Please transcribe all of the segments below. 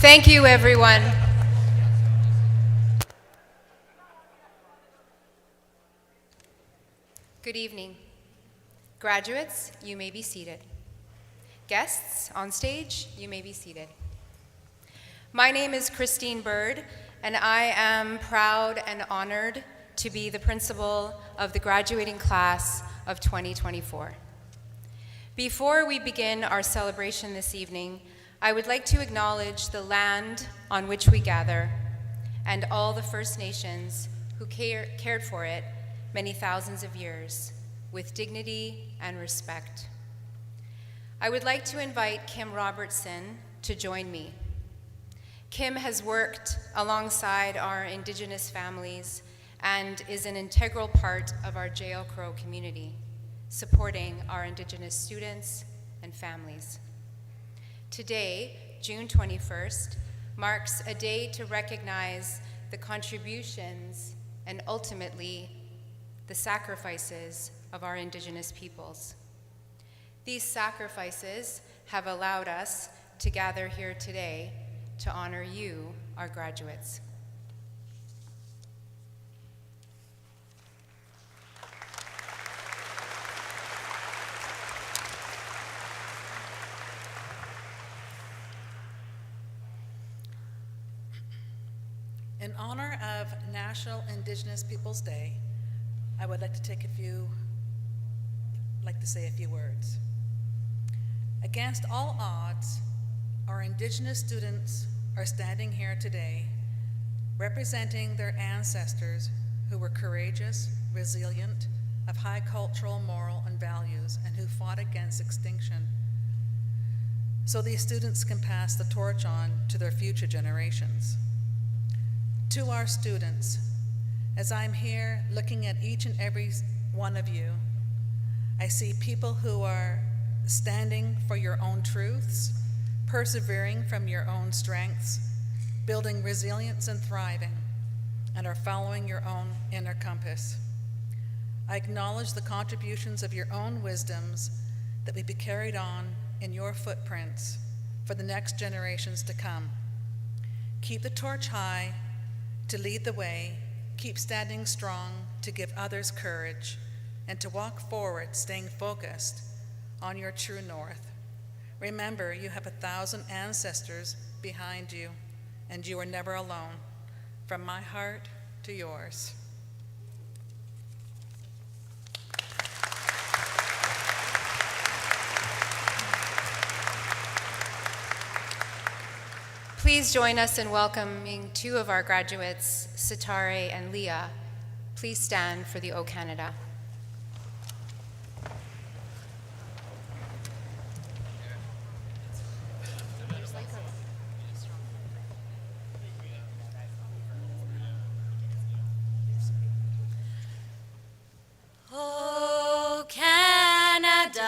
Thank you, everyone. Good evening. Graduates, you may be seated. Guests on stage, you may be seated. My name is Christine Bird, and I am proud and honored to be the principal of the graduating class of 2024. Before we begin our celebration this evening, I would like to acknowledge the land on which we gather and all the First Nations who cared for it many thousands of years with dignity and respect. I would like to invite Kim Robertson to join me. Kim has worked alongside our Indigenous families and is an integral part of our JL Crowe community, supporting our Indigenous students and families. Today, June 21st, marks a day to recognize the contributions and ultimately the sacrifices of our Indigenous peoples. These sacrifices have allowed us to gather here today to honor you, our graduates. In honor of National Indigenous Peoples Day, I would like to say a few words. Against all odds, our Indigenous students are standing here today representing their ancestors who were courageous, resilient, of high cultural, moral, and values, and who fought against extinction. So these students can pass the torch on to their future generations. To our students, as I'm here looking at each and every one of you, I see people who are standing for your own truths, persevering from your own strengths, building resilience and thriving, and are following your own inner compass. I acknowledge the contributions of your own wisdoms that will be carried on in your footprints for the next generations to come. Keep the torch high to lead the way, keep standing strong to give others courage, and to walk forward staying focused on your true north. Remember, you have 1,000 ancestors behind you, and you are never alone. From my heart to yours. Please join us in welcoming two of our graduates, Sitare and Leah. Please stand for the O Canada. O Canada,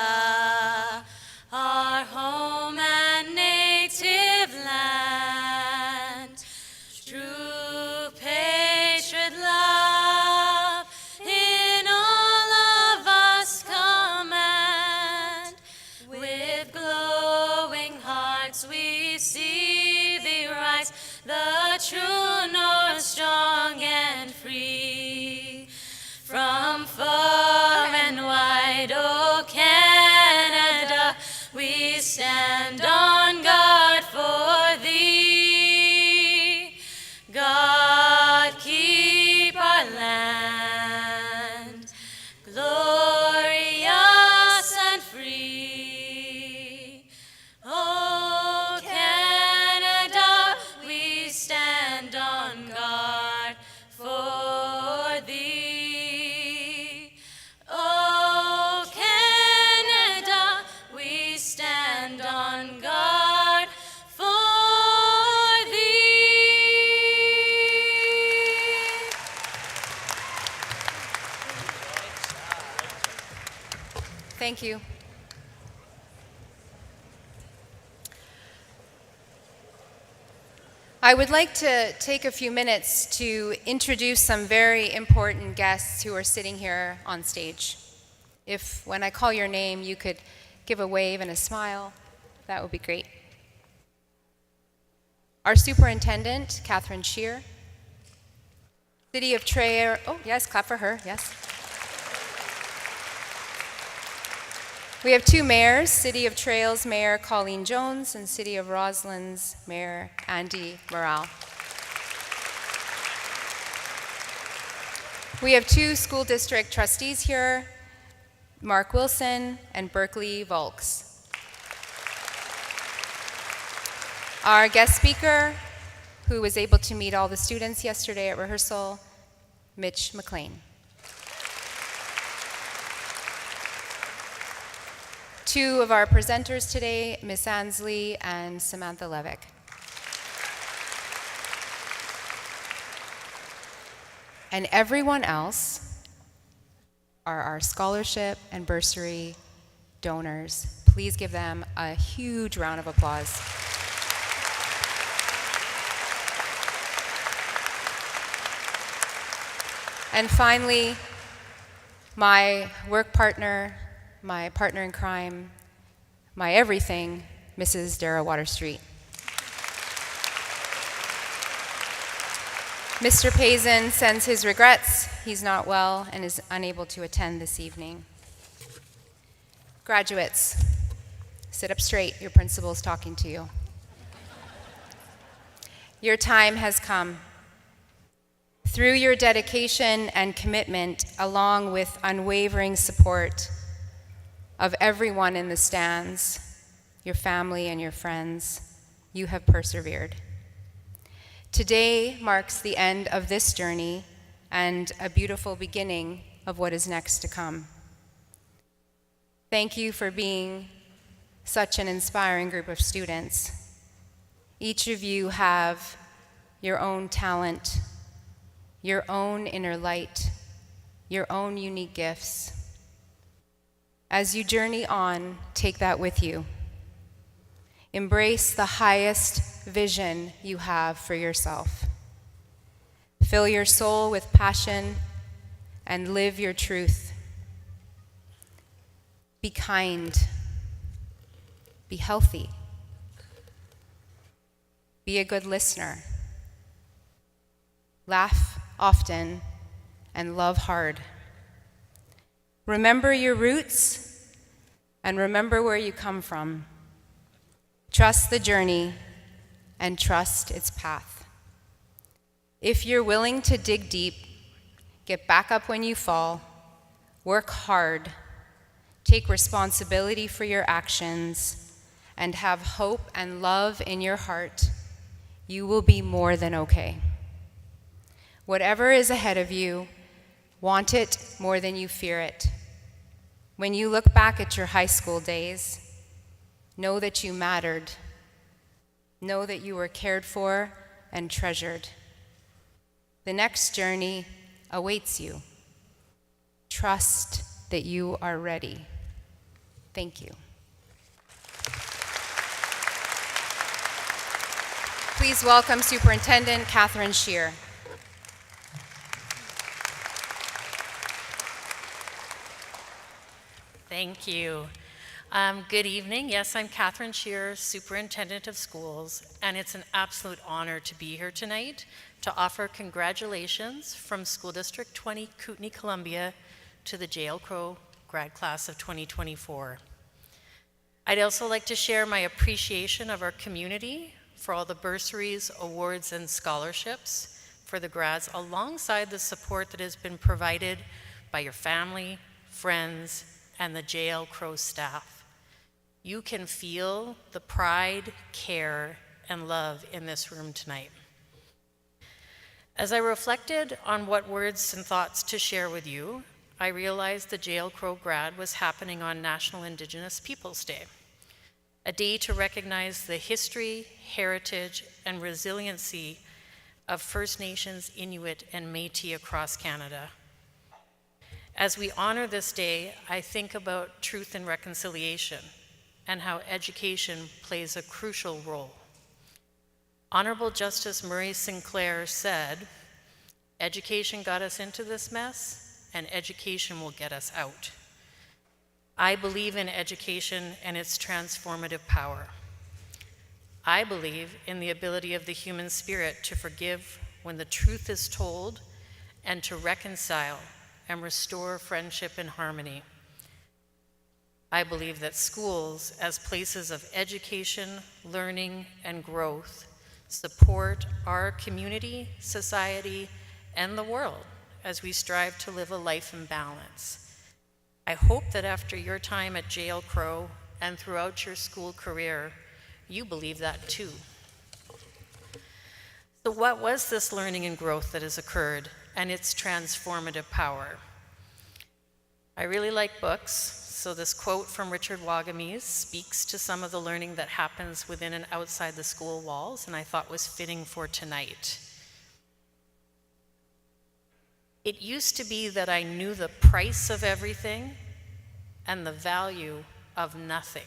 our home and native land, true patriot love in all of us command. With glowing hearts we see thee rise, the true north, strong and free. From far and wide, O Canada, we stand on guard for thee. God, keep our land glorious and free. O Canada, we stand on guard for thee. O Canada, we stand on guard for thee. Thank you. I would like to take a few minutes to introduce some very important guests who are sitting here on stage. If, when I call your name, you could give a wave and a smile, that would be great. Our Superintendent, Catherine Shear. City of Traer, oh yes, clap for her, yes. We have two mayors, City of Trails Mayor Colleen Jones and City of Roslyn's Mayor Andy Morale. We have two school district trustees here, Mark Wilson and Berkeley Volks. Our guest speaker, who was able to meet all the students yesterday at rehearsal, Mitch McLean. Two of our presenters today, Miss Ansley and Samantha Levick. And everyone else are our scholarship and bursary donors. Please give them a huge round of applause. And finally, my work partner, my partner in crime, my everything, Mrs. Dara Waterstreet. Mr. Payson sends his regrets. He's not well and is unable to attend this evening. Graduates, sit up straight. Your principal's talking to you. Your time has come. Through your dedication and commitment, along with unwavering support of everyone in the stands, your family and your friends, you have persevered. Today marks the end of this journey and a beautiful beginning of what is next to come. Thank you for being such an inspiring group of students. Each of you have your own talent, your own inner light, your own unique gifts. As you journey on, take that with you. Embrace the highest vision you have for yourself. Fill your soul with passion and live your truth. Be kind. Be healthy. Be a good listener. Laugh often and love hard. Remember your roots and remember where you come from. Trust the journey and trust its path. If you're willing to dig deep, get back up when you fall, work hard, take responsibility for your actions, and have hope and love in your heart, you will be more than okay. Whatever is ahead of you, want it more than you fear it. When you look back at your high school days, know that you mattered. Know that you were cared for and treasured. The next journey awaits you. Trust that you are ready. Thank you. Please welcome Superintendent Catherine Shear. Thank you. Good evening. Yes, I'm Catherine Shear, Superintendent of Schools, and it's an absolute honor to be here tonight to offer congratulations from School District 20 Kootenai Columbia to the J.L. Crowe grad class of 2024. I'd also like to share my appreciation of our community for all the bursaries, awards, and scholarships for the grads, alongside the support that has been provided by your family, friends, and the J.L. Crowe staff. You can feel the pride, care, and love in this room tonight. As I reflected on what words and thoughts to share with you, I realized the J.L. Crowe grad was happening on National Indigenous Peoples Day, a day to recognize the history, heritage, and resiliency of First Nations, Inuit, and Métis across Canada. As we honor this day, I think about truth and reconciliation and how education plays a crucial role. Honorable Justice Murray Sinclair said, "Education got us into this mess, and education will get us out." I believe in education and its transformative power. I believe in the ability of the human spirit to forgive when the truth is told and to reconcile and restore friendship and harmony. I believe that schools, as places of education, learning, and growth, support our community, society, and the world as we strive to live a life in balance. I hope that after your time at JL Crowe and throughout your school career, you believe that too. So what was this learning and growth that has occurred and its transformative power? I really like books, so this quote from Richard Wagamese speaks to some of the learning that happens within and outside the school walls, and I thought was fitting for tonight. It used to be that I knew the price of everything and the value of nothing.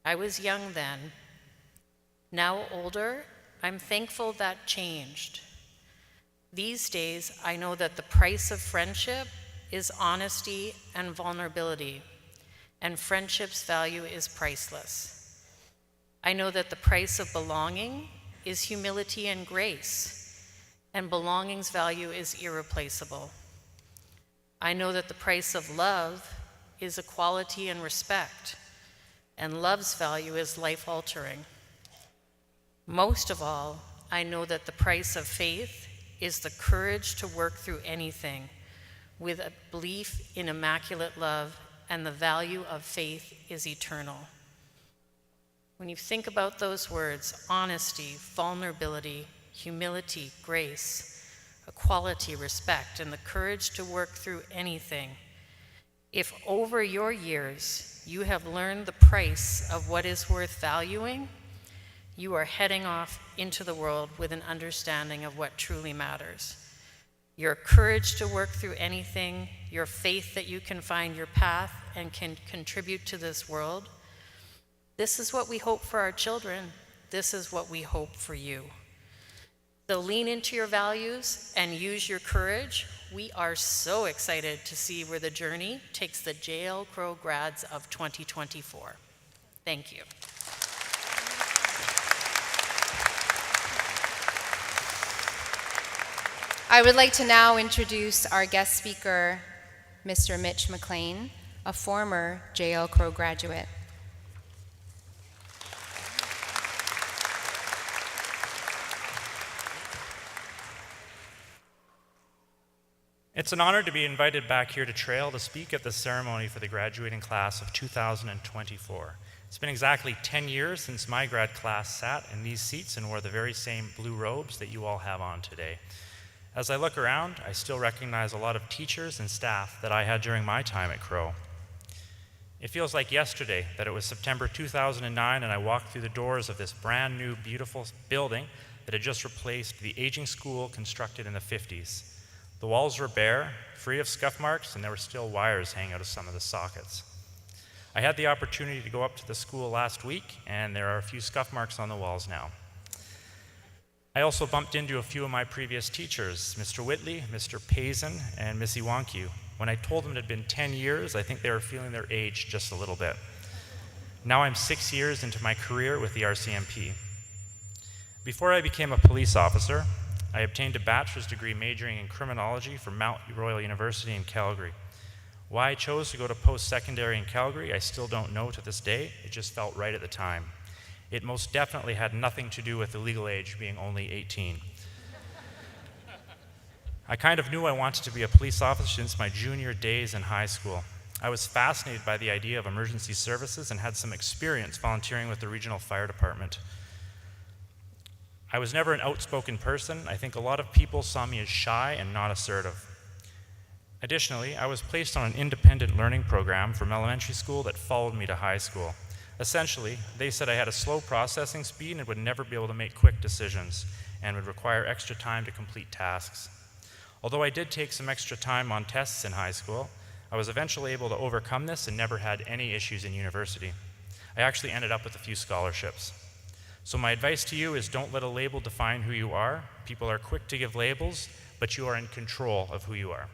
I was young then. Now older, I'm thankful that changed. These days, I know that the price of friendship is honesty and vulnerability, and friendship's value is priceless. I know that the price of belonging is humility and grace, and belonging's value is irreplaceable. I know that the price of love is equality and respect, and love's value is life-altering. Most of all, I know that the price of faith is the courage to work through anything with a belief in immaculate love, and the value of faith is eternal. When you think about those words, honesty, vulnerability, humility, grace, equality, respect, and the courage to work through anything, if over your years you have learned the price of what is worth valuing, you are heading off into the world with an understanding of what truly matters. Your courage to work through anything, your faith that you can find your path and can contribute to this world. This is what we hope for our children. This is what we hope for you. So lean into your values and use your courage. We are so excited to see where the journey takes the JL Crowe grads of 2024. Thank you. I would like to now introduce our guest speaker, Mr. Mitch McLean, a former JL Crowe graduate. It's an honor to be invited back here to Trail to speak at the ceremony for the graduating class of 2024. It's been exactly 10 years since my grad class sat in these seats and wore the very same blue robes that you all have on today. As I look around, I still recognize a lot of teachers and staff that I had during my time at Crowe. It feels like yesterday that it was September 2009 and I walked through the doors of this brand new, beautiful building that had just replaced the aging school constructed in the 50s. The walls were bare, free of scuff marks, and there were still wires hanging out of some of the sockets. I had the opportunity to go up to the school last week, and there are a few scuff marks on the walls now. I also bumped into a few of my previous teachers, Mr. Whitley, Mr. Payson, and Miss Iwankiw. When I told them it had been 10 years, I think they were feeling their age just a little bit. Now I'm 6 years into my career with the RCMP. Before I became a police officer, I obtained a bachelor's degree majoring in criminology from Mount Royal University in Calgary. Why I chose to go to post-secondary in Calgary, I still don't know to this day. It just felt right at the time. It most definitely had nothing to do with the legal age being only 18. I kind of knew I wanted to be a police officer since my junior days in high school. I was fascinated by the idea of emergency services and had some experience volunteering with the regional fire department. I was never an outspoken person. I think a lot of people saw me as shy and not assertive. Additionally, I was placed on an independent learning program from elementary school that followed me to high school. Essentially, they said I had a slow processing speed and would never be able to make quick decisions and would require extra time to complete tasks. Although I did take some extra time on tests in high school, I was eventually able to overcome this and never had any issues in university. I actually ended up with a few scholarships. So my advice to you is don't let a label define who you are. People are quick to give labels, but you are in control of who you are.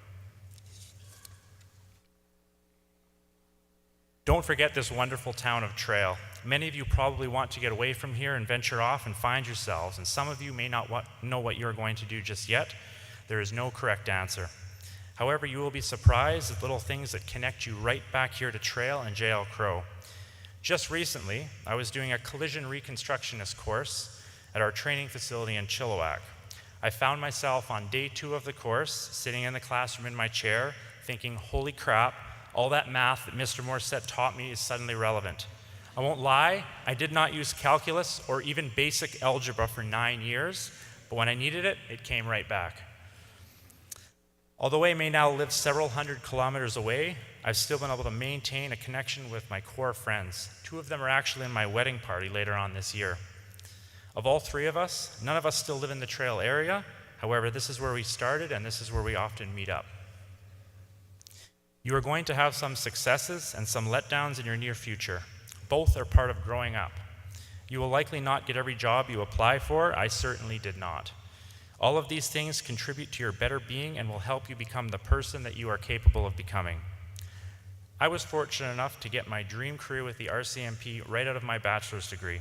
Don't forget this wonderful town of Trail. Many of you probably want to get away from here and venture off and find yourselves, and some of you may not know what you're going to do just yet. There is no correct answer. However, you will be surprised at little things that connect you right back here to Trail and JL Crowe. Just recently, I was doing a collision reconstructionist course at our training facility in Chilliwack. I found myself on day 2 of the course, sitting in the classroom in my chair, thinking, holy crap, all that math that Mr. Morissette taught me is suddenly relevant. I won't lie, I did not use calculus or even basic algebra for 9 years, but when I needed it, it came right back. Although I may now live several hundred kilometers away, I've still been able to maintain a connection with my core friends. 2 of them are actually in my wedding party later on this year. Of all 3 of us, none of us still live in the Trail area. However, this is where we started, and this is where we often meet up. You are going to have some successes and some letdowns in your near future. Both are part of growing up. You will likely not get every job you apply for. I certainly did not. All of these things contribute to your better being and will help you become the person that you are capable of becoming. I was fortunate enough to get my dream career with the RCMP right out of my bachelor's degree.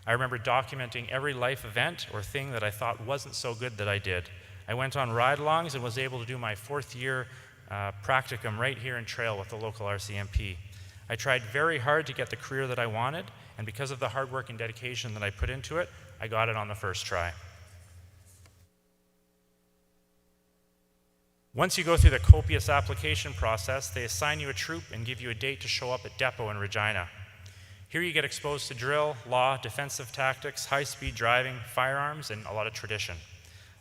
I remember documenting every life event or thing that I thought wasn't so good that I did. I went on ride-alongs and was able to do my 4th year practicum right here in Trail with the local RCMP. I tried very hard to get the career that I wanted, and because of the hard work and dedication that I put into it, I got it on the first try. Once you go through the copious application process, they assign you a troop and give you a date to show up at depot in Regina. Here you get exposed to drill, law, defensive tactics, high-speed driving, firearms, and a lot of tradition.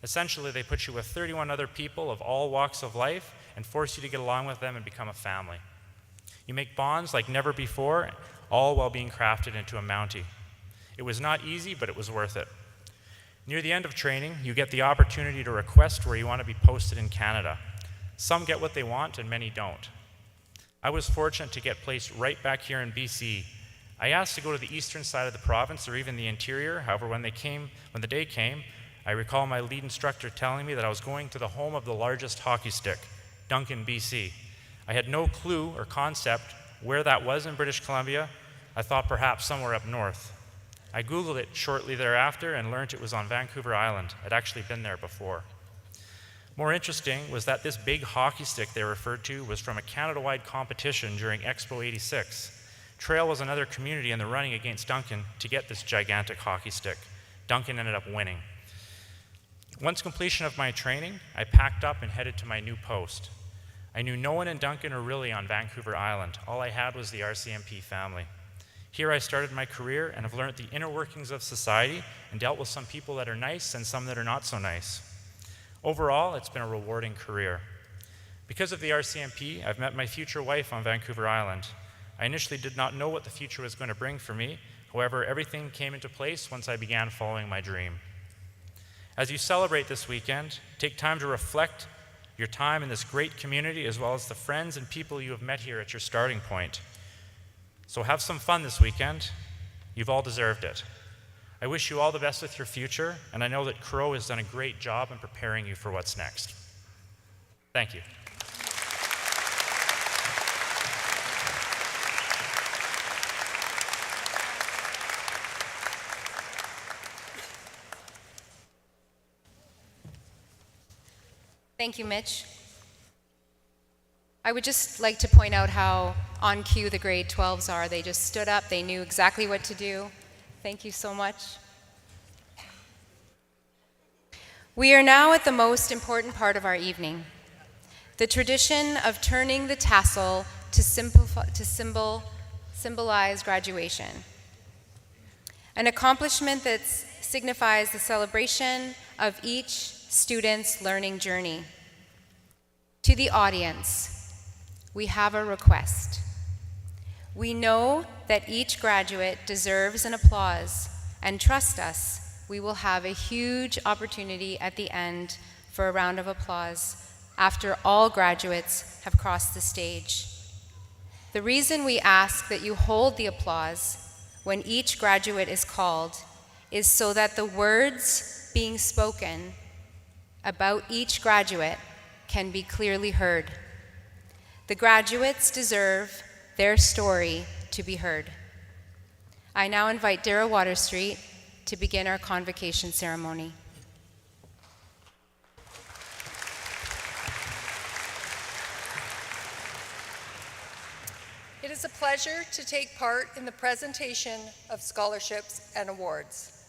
Essentially, they put you with 31 other people of all walks of life and force you to get along with them and become a family. You make bonds like never before, all while being crafted into a Mountie. It was not easy, but it was worth it. Near the end of training, you get the opportunity to request where you want to be posted in Canada. Some get what they want and many don't. I was fortunate to get placed right back here in BC. I asked to go to the eastern side of the province or even the interior. However, when the day came, I recall my lead instructor telling me that I was going to the home of the largest hockey stick, Duncan, BC. I had no clue or concept where that was in British Columbia. I thought perhaps somewhere up north. I Googled it shortly thereafter and learned it was on Vancouver Island. I'd actually been there before. More interesting was that this big hockey stick they referred to was from a Canada-wide competition during Expo 86. Trail was another community in the running against Duncan to get this gigantic hockey stick. Duncan ended up winning. Once completion of my training, I packed up and headed to my new post. I knew no one in Duncan or really on Vancouver Island. All I had was the RCMP family. Here I started my career and have learned the inner workings of society and dealt with some people that are nice and some that are not so nice. Overall, it's been a rewarding career. Because of the RCMP, I've met my future wife on Vancouver Island. I initially did not know what the future was going to bring for me. However, everything came into place once I began following my dream. As you celebrate this weekend, take time to reflect your time in this great community as well as the friends and people you have met here at your starting point. So have some fun this weekend. You've all deserved it. I wish you all the best with your future, and I know that Crowe has done a great job in preparing you for what's next. Thank you. Thank you, Mitch. I would just like to point out how on cue the grade 12s are. They just stood up, they knew exactly what to do. Thank you so much. We are now at the most important part of our evening, the tradition of turning the tassel to symbolize graduation, an accomplishment that signifies the celebration of each student's learning journey. To the audience, we have a request. We know that each graduate deserves an applause, and trust us, we will have a huge opportunity at the end for a round of applause after all graduates have crossed the stage. The reason we ask that you hold the applause when each graduate is called is so that the words being spoken about each graduate can be clearly heard. The graduates deserve their story to be heard. I now invite Dara Waterstreet to begin our convocation ceremony. It is a pleasure to take part in the presentation of scholarships and awards.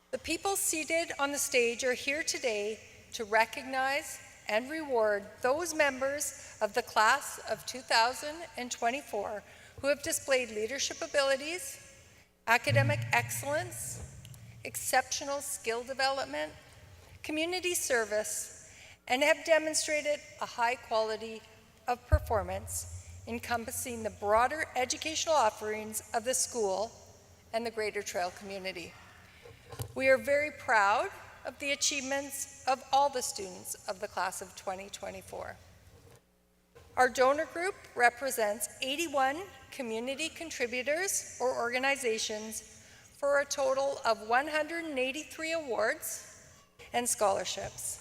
The people seated on the stage are here today to recognize and reward those members of the class of 2024 who have displayed leadership abilities, academic excellence, exceptional skill development, community service, and have demonstrated a high quality of performance encompassing the broader educational offerings of the school and the Greater Trail community. We are very proud of the achievements of all the students of the class of 2024. Our donor group represents 81 community contributors or organizations for a total of 183 awards and scholarships.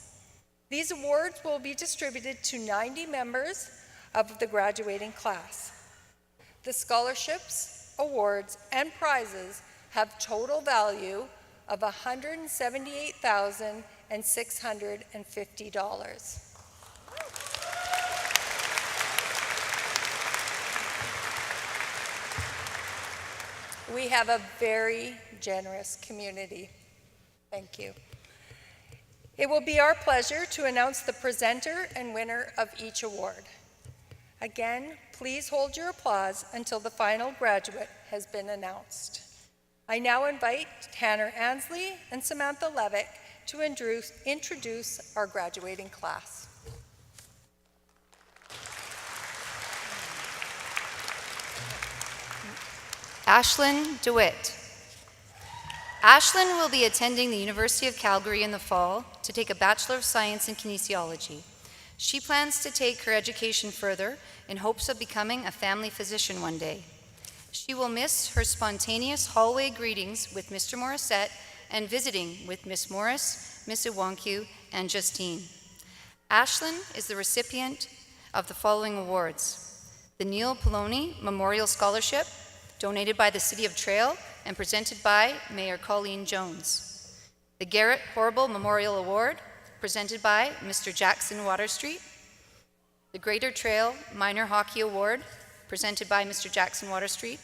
These awards will be distributed to 90 members of the graduating class. The scholarships, awards, and prizes have total value of $178,650. We have a very generous community. Thank you. It will be our pleasure to announce the presenter and winner of each award. Again, please hold your applause until the final graduate has been announced. I now invite Tanner Ansley and Samantha Levick to introduce our graduating class. Ashlyn DeWitt. Ashlyn will be attending the University of Calgary in the fall to take a Bachelor of Science in Kinesiology. She plans to take her education further in hopes of becoming a family physician one day. She will miss her spontaneous hallway greetings with Mr. Morissette and visiting with Miss Morris, Miss Iwankiw, and Justine. Ashlyn is the recipient of the following awards: the Neil Poloni Memorial Scholarship, donated by the City of Trail and presented by Mayor Colleen Jones. The Garrett Horrible Memorial Award, presented by Mr. Jackson Waterstreet. The Greater Trail Minor Hockey Award, presented by Mr. Jackson Waterstreet.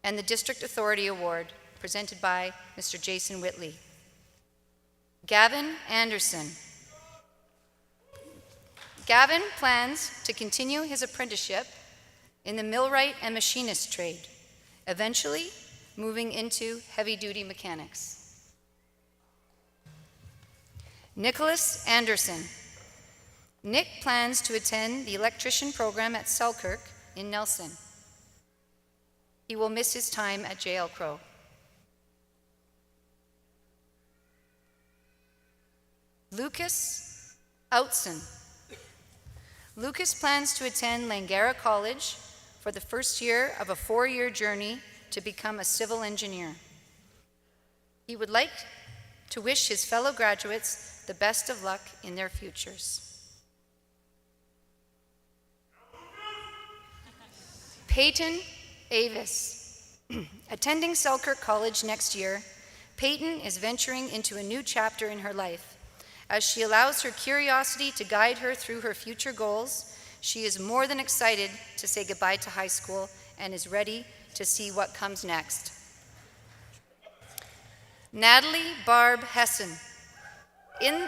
And the District Authority Award, presented by Mr. Jason Whitley. Gavin Anderson. Gavin plans to continue his apprenticeship in the millwright and machinist trade, eventually moving into heavy-duty mechanics. Nicholas Anderson. Nick plans to attend the electrician program at Selkirk in Nelson. He will miss his time at JL Crowe. Lucas Outson. Lucas plans to attend Langara College for the first year of a 4-year journey to become a civil engineer. He would like to wish his fellow graduates the best of luck in their futures. Peyton Avis. Attending Selkirk College next year, Peyton is venturing into a new chapter in her life. As she allows her curiosity to guide her through her future goals, she is more than excited to say goodbye to high school and is ready to see what comes next. Natalie Barb Hessen. In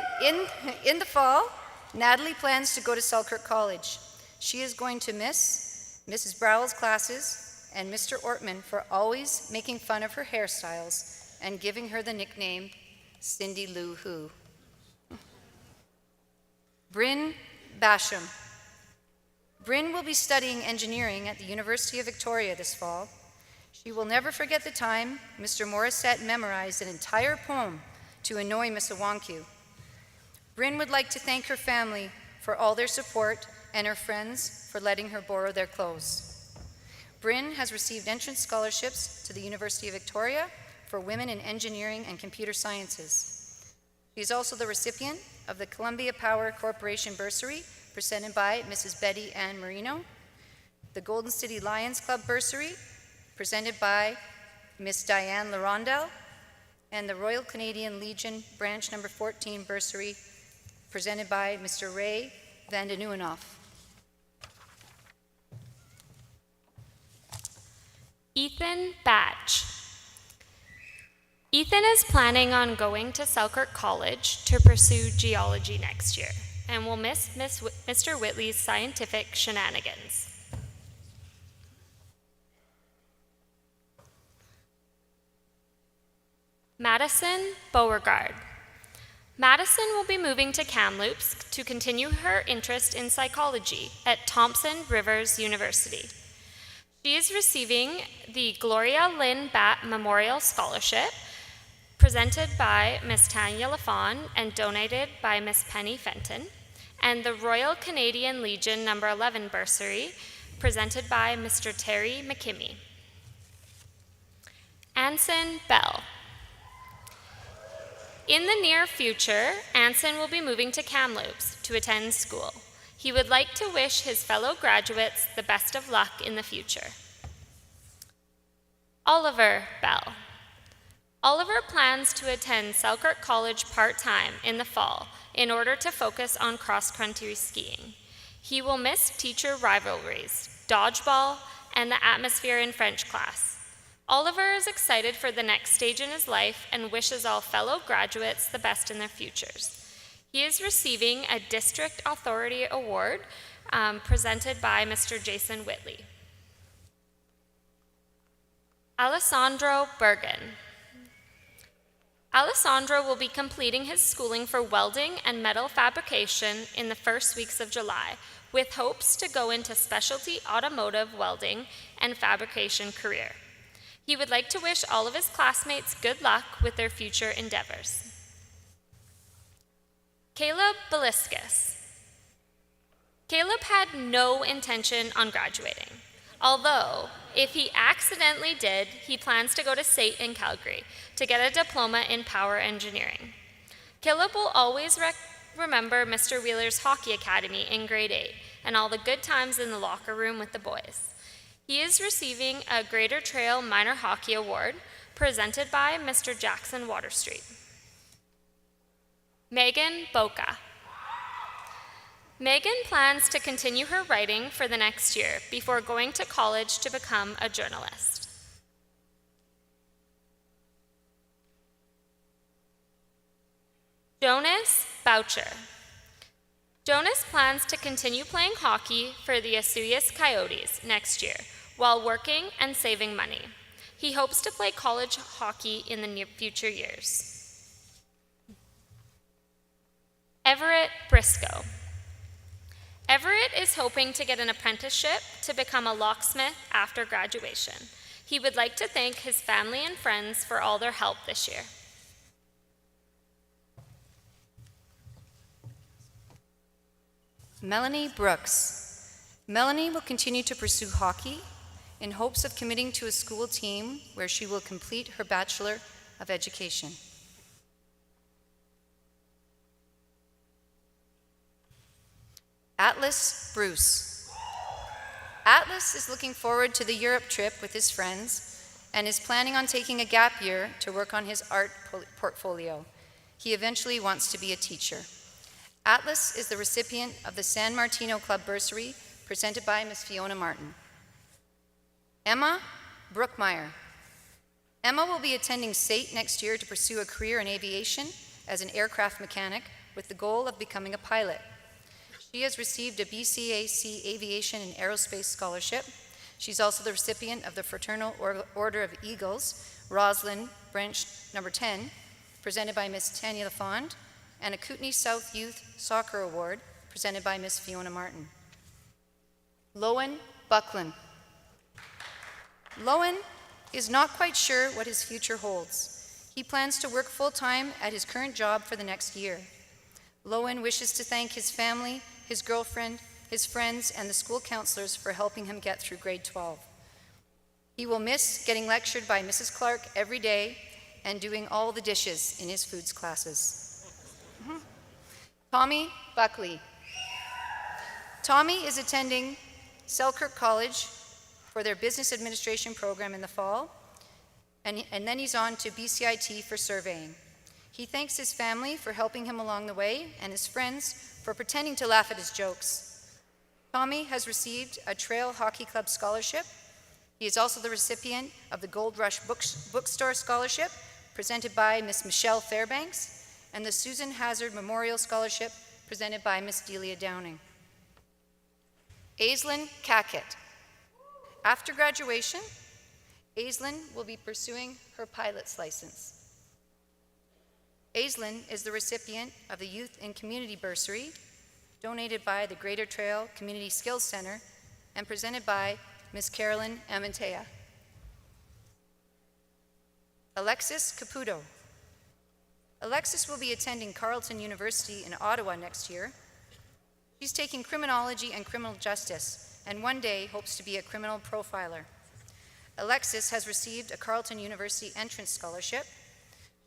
the fall, Natalie plans to go to Selkirk College. She is going to miss Mrs. Browell's classes and Mr. Ortman for always making fun of her hairstyles and giving her the nickname Cindy Lou Who. Bryn Basham. Bryn will be studying engineering at the University of Victoria this fall. She will never forget the time Mr. Morissette memorized an entire poem to annoy Miss Iwankiw. Bryn would like to thank her family for all their support and her friends for letting her borrow their clothes. Bryn has received entrance scholarships to the University of Victoria for women in engineering and computer sciences. She is also the recipient of the Columbia Power Corporation bursary presented by Mrs. Betty Ann Marino, the Golden City Lions Club bursary presented by Miss Diane Larondel, and the Royal Canadian Legion Branch Number 14 bursary presented by Mr. Ray Van den Nieuwenhof. Ethan Batch. Ethan is planning on going to Selkirk College to pursue geology next year and will miss Mr. Whitley's scientific shenanigans. Madison Beauregard. Madison will be moving to Kamloops to continue her interest in psychology at Thompson Rivers University. She is receiving the Gloria Lynn Batt Memorial Scholarship, presented by Miss Tanya Lafon and donated by Miss Penny Fenton, and the Royal Canadian Legion No. 11 bursary, presented by Mr. Terry McKimmey. Anson Bell. In the near future, Anson will be moving to Kamloops to attend school. He would like to wish his fellow graduates the best of luck in the future. Oliver Bell. Oliver plans to attend Selkirk College part-time in the fall in order to focus on cross-country skiing. He will miss teacher rivalries, dodgeball, and the atmosphere in French class. Oliver is excited for the next stage in his life and wishes all fellow graduates the best in their futures. He is receiving a District Authority Award presented by Mr. Jason Whitley. Alessandro Bergen. Alessandro will be completing his schooling for welding and metal fabrication in the first weeks of July, with hopes to go into specialty automotive welding and fabrication career. He would like to wish all of his classmates good luck with their future endeavors. Caleb Beliscus. Caleb had no intention on graduating, although if he accidentally did, he plans to go to SAIT in Calgary to get a diploma in power engineering. Caleb will always remember Mr. Wheeler's hockey academy in grade 8 and all the good times in the locker room with the boys. He is receiving a Greater Trail Minor Hockey Award presented by Mr. Jackson Waterstreet. Megan Boca. Megan plans to continue her writing for the next year before going to college to become a journalist. Jonas Boucher. Jonas plans to continue playing hockey for the Osoyoos Coyotes next year while working and saving money. He hopes to play college hockey in the near future years. Everett Briscoe. Everett is hoping to get an apprenticeship to become a locksmith after graduation. He would like to thank his family and friends for all their help this year. Melanie Brooks. Melanie will continue to pursue hockey in hopes of committing to a school team where she will complete her Bachelor of Education. Atlas Bruce. Atlas is looking forward to the Europe trip with his friends and is planning on taking a gap year to work on his art portfolio. He eventually wants to be a teacher. Atlas is the recipient of the San Martino Club bursary presented by Ms. Fiona Martin. Emma Brookmeyer. Emma will be attending SAIT next year to pursue a career in aviation as an aircraft mechanic with the goal of becoming a pilot. She has received a BCAC Aviation and Aerospace Scholarship. She's also the recipient of the Fraternal Order of Eagles, Roslyn Branch Number 10, presented by Ms. Tanya Lafond, and a Kootenai South Youth Soccer Award, presented by Ms. Fiona Martin. Lowen Buckland. Lowen is not quite sure what his future holds. He plans to work full-time at his current job for the next year. Lowen wishes to thank his family, his girlfriend, his friends, and the school counselors for helping him get through grade 12. He will miss getting lectured by Mrs. Clark every day and doing all the dishes in his foods classes. Tommy Buckley. Tommy is attending Selkirk College for their business administration program in the fall and then he's on to BCIT for surveying. He thanks his family for helping him along the way and his friends for pretending to laugh at his jokes. Tommy has received a Trail Hockey Club scholarship. He is also the recipient of the Gold Rush Bookstore Scholarship, presented by Miss Michelle Fairbanks, and the Susan Hazard Memorial Scholarship, presented by Miss Delia Downing. Aislinn Cackett. After graduation, Aislinn will be pursuing her pilot's license. Aislinn is the recipient of the Youth and Community Bursary, donated by the Greater Trail Community Skills Center and presented by Ms. Carolyn Amantea. Alexis Caputo. Alexis will be attending Carleton University in Ottawa next year. She's taking criminology and criminal justice, and one day hopes to be a criminal profiler. Alexis has received a Carleton University entrance scholarship.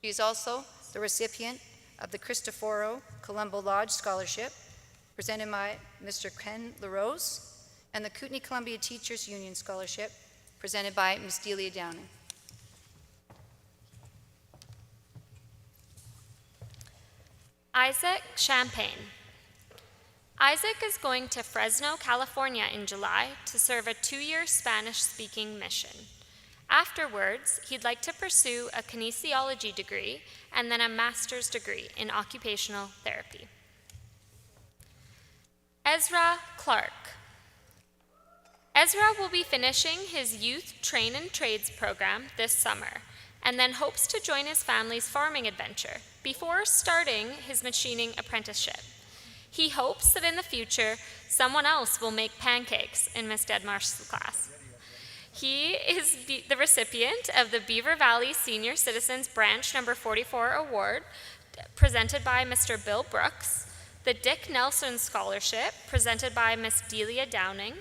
She is also the recipient of the Cristoforo Colombo Lodge Scholarship, presented by Mr. Ken LaRose, and the Kootenai Columbia Teachers Union Scholarship, presented by Ms. Delia Downing. Isaac Champagne. Isaac is going to Fresno, California in July to serve a 2-year Spanish-speaking mission. Afterwards, he'd like to pursue a kinesiology degree and then a master's degree in occupational therapy. Ezra Clark. Ezra will be finishing his Youth Train and Trades program this summer and then hopes to join his family's farming adventure before starting his machining apprenticeship. He hopes that in the future, someone else will make pancakes in Miss Dedmarsh's class. He is the recipient of the Beaver Valley Senior Citizens Branch No. 44 Award, presented by Mr. Bill Brooks, the Dick Nelson Scholarship, presented by Miss Delia Downing,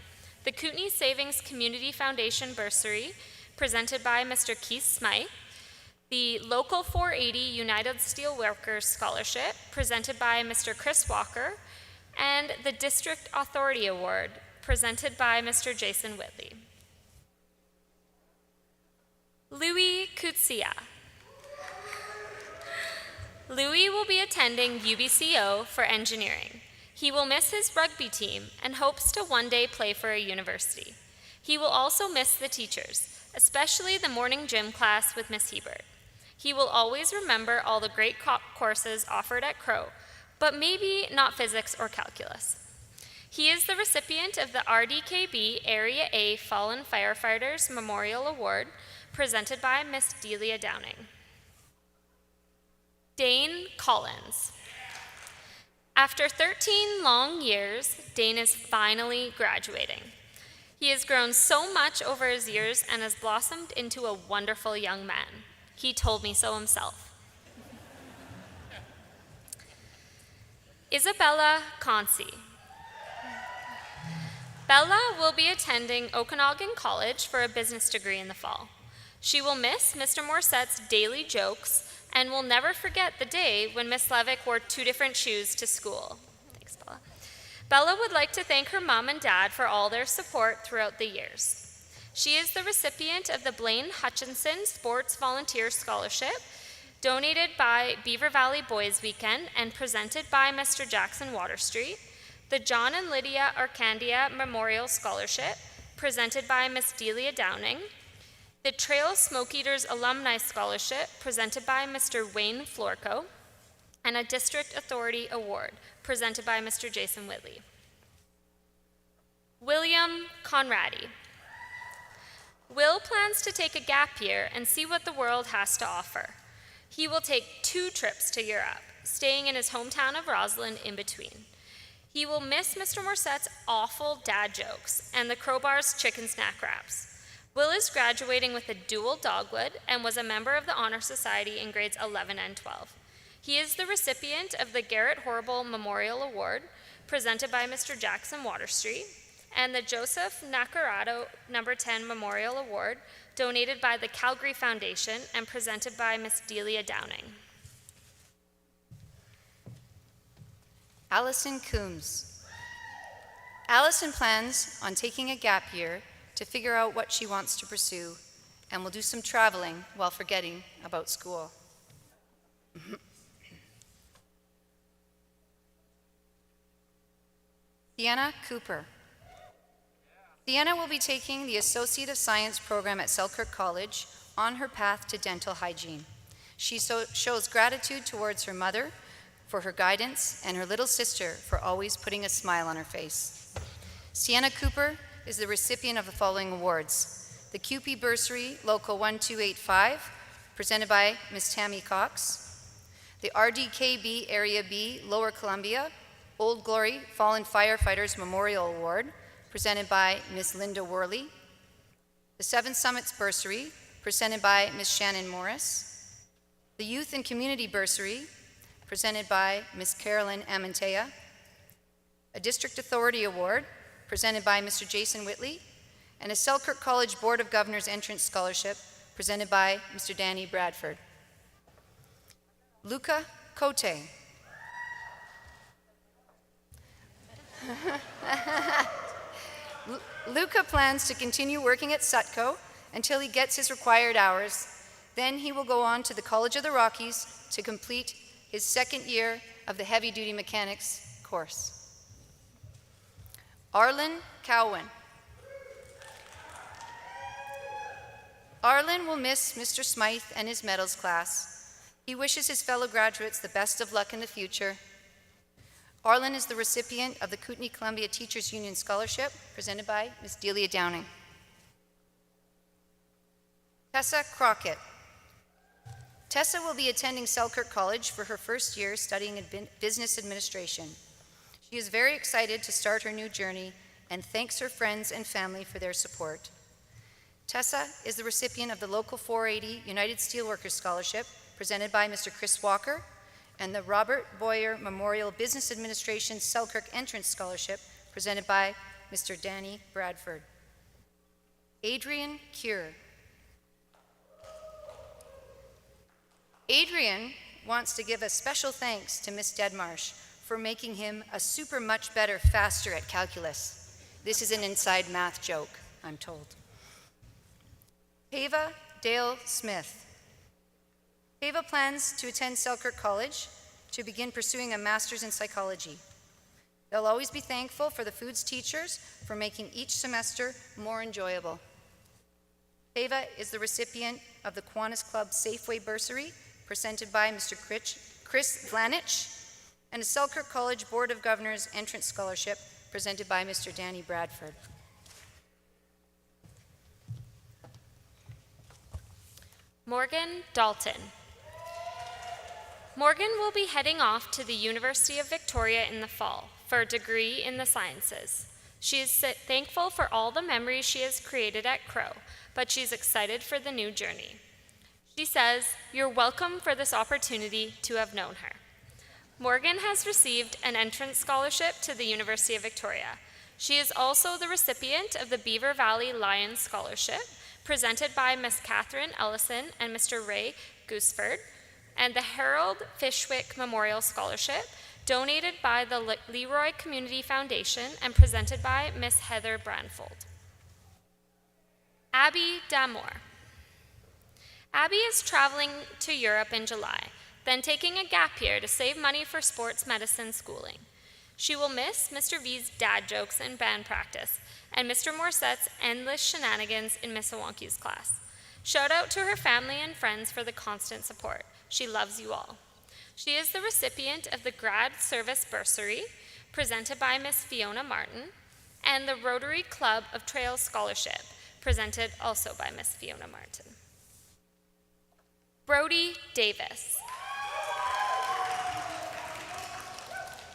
the Kootenai Savings Community Foundation Bursary, presented by Mr. Keith Smythe, the Local 480 United Steelworkers Scholarship, presented by Mr. Chris Walker, and the District Authority Award, presented by Mr. Jason Whitley. Louis Kutsia. Louis will be attending UBCO for engineering. He will miss his rugby team and hopes to one day play for a university. He will also miss the teachers, especially the morning gym class with Miss Hebert. He will always remember all the great courses offered at Crowe, but maybe not physics or calculus. He is the recipient of the RDKB Area A Fallen Firefighters Memorial Award, presented by Miss Delia Downing. Dane Collins. After 13 long years, Dane is finally graduating. He has grown so much over his years and has blossomed into a wonderful young man. He told me so himself. Isabella Consi. Bella will be attending Okanagan College for a business degree in the fall. She will miss Mr. Morsette's daily jokes and will never forget the day when Miss Levick wore 2 different shoes to school. Thanks, Bella. Bella would like to thank her mom and dad for all their support throughout the years. She is the recipient of the Blaine Hutchinson Sports Volunteer Scholarship, donated by Beaver Valley Boys Weekend and presented by Mr. Jackson Waterstreet, the John and Lydia Arcandia Memorial Scholarship, presented by Miss Delia Downing, the Trail Smoke Eaters Alumni Scholarship, presented by Mr. Wayne Florco, and a District Authority Award, presented by Mr. Jason Whitley. William Conradi. Will plans to take a gap year and see what the world has to offer. He will take 2 trips to Europe, staying in his hometown of Roslyn in between. He will miss Mr. Morsette's awful dad jokes and the Crowbar's chicken snack wraps. Will is graduating with a dual dogwood and was a member of the Honor Society in grades 11 and 12. He is the recipient of the Garrett Horrible Memorial Award, presented by Mr. Jackson Waterstreet, and the Joseph Nacarado No. 10 Memorial Award, donated by the Calgary Foundation and presented by Miss Delia Downing. Allison Coombs. Allison plans on taking a gap year to figure out what she wants to pursue and will do some traveling while forgetting about school. Sienna Cooper. Sienna will be taking the Associate of Science program at Selkirk College on her path to dental hygiene. She shows gratitude towards her mother for her guidance and her little sister for always putting a smile on her face. Sienna Cooper is the recipient of the following awards: the CUPE Bursary Local 1285, presented by Ms. Tammy Cox; the RDKB Area B Lower Columbia Old Glory Fallen Firefighters Memorial Award, presented by Ms. Linda Worley; the Seven Summits Bursary, presented by Ms. Shannon Morris; the Youth and Community Bursary, presented by Ms. Carolyn Amantea; a District Authority Award, presented by Mr. Jason Whitley; and a Selkirk College Board of Governors Entrance Scholarship, presented by Mr. Danny Bradford. Luca Cote. Luca plans to continue working at Sutco until he gets his required hours. Then he will go on to the College of the Rockies to complete his second year of the heavy-duty mechanics course. Arlen Cowan. Arlen will miss Mr. Smythe and his medals class. He wishes his fellow graduates the best of luck in the future. Arlen is the recipient of the Kootenai Columbia Teachers Union Scholarship, presented by Ms. Delia Downing. Tessa Crockett. Tessa will be attending Selkirk College for her first year studying business administration. She is very excited to start her new journey and thanks her friends and family for their support. Tessa is the recipient of the Local 480 United Steelworkers Scholarship, presented by Mr. Chris Walker, and the Robert Boyer Memorial Business Administration Selkirk Entrance Scholarship, presented by Mr. Danny Bradford. Adrian Cure. Adrian wants to give a special thanks to Miss Deadmarsh for making him a super much better faster at calculus. This is an inside math joke, I'm told. Hava Dale Smith. Hava plans to attend Selkirk College to begin pursuing a master's in psychology. They'll always be thankful for the foods teachers for making each semester more enjoyable. Hava is the recipient of the Kiwanis Club Safeway Bursary, presented by Mr. Chris Vlanich, and a Selkirk College Board of Governors Entrance Scholarship, presented by Mr. Danny Bradford. Morgan Dalton. Morgan will be heading off to the University of Victoria in the fall for a degree in the sciences. She is thankful for all the memories she has created at Crowe, but she's excited for the new journey. She says, "You're welcome for this opportunity to have known her." Morgan has received an entrance scholarship to the University of Victoria. She is also the recipient of the Beaver Valley Lions Scholarship, presented by Ms. Catherine Ellison and Mr. Ray Gooseford, and the Harold Fishwick Memorial Scholarship, donated by the Leroy Community Foundation and presented by Ms. Heather Branfold. Abby Damour. Abby is traveling to Europe in July, then taking a gap year to save money for sports medicine schooling. She will miss Mr. V's dad jokes in band practice and Mr. Morsette's endless shenanigans in Miss Iwanki's class. Shout out to her family and friends for the constant support. She loves you all. She is the recipient of the Grad Service Bursary, presented by Miss Fiona Martin, and the Rotary Club of Trails Scholarship, presented also by Miss Fiona Martin. Brody Davis.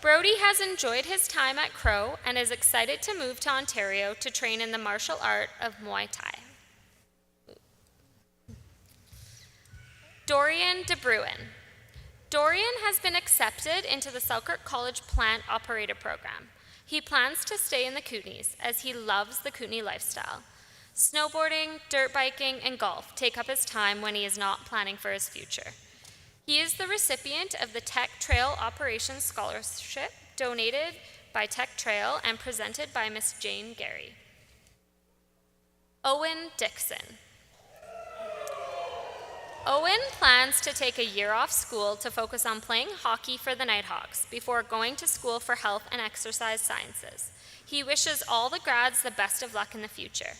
Brody has enjoyed his time at Crowe and is excited to move to Ontario to train in the martial art of Muay Thai. Dorian De Bruin. Dorian has been accepted into the Selkirk College Plant Operator Program. He plans to stay in the Kootenays as he loves the Kootenay lifestyle. Snowboarding, dirt biking, and golf take up his time when he is not planning for his future. He is the recipient of the Tech Trail Operations Scholarship, donated by Tech Trail and presented by Miss Jane Gary. Owen Dixon. Owen plans to take a year off school to focus on playing hockey for the Nighthawks before going to school for health and exercise sciences. He wishes all the grads the best of luck in the future.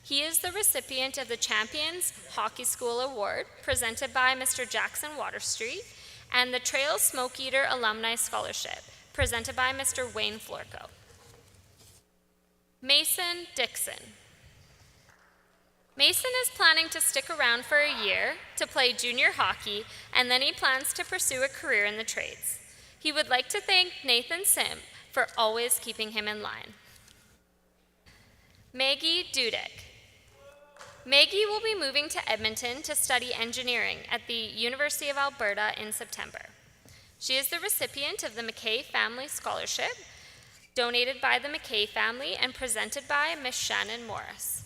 He is the recipient of the Champions Hockey School Award presented by Mr. Jackson Waterstreet and the Trail Smoke Eater Alumni Scholarship presented by Mr. Wayne Florco. Mason Dixon. Mason is planning to stick around for a year to play junior hockey, and then he plans to pursue a career in the trades. He would like to thank Nathan Sim for always keeping him in line. Maggie Dudek. Maggie will be moving to Edmonton to study engineering at the University of Alberta in September. She is the recipient of the McKay Family Scholarship, donated by the McKay family and presented by Miss Shannon Morris.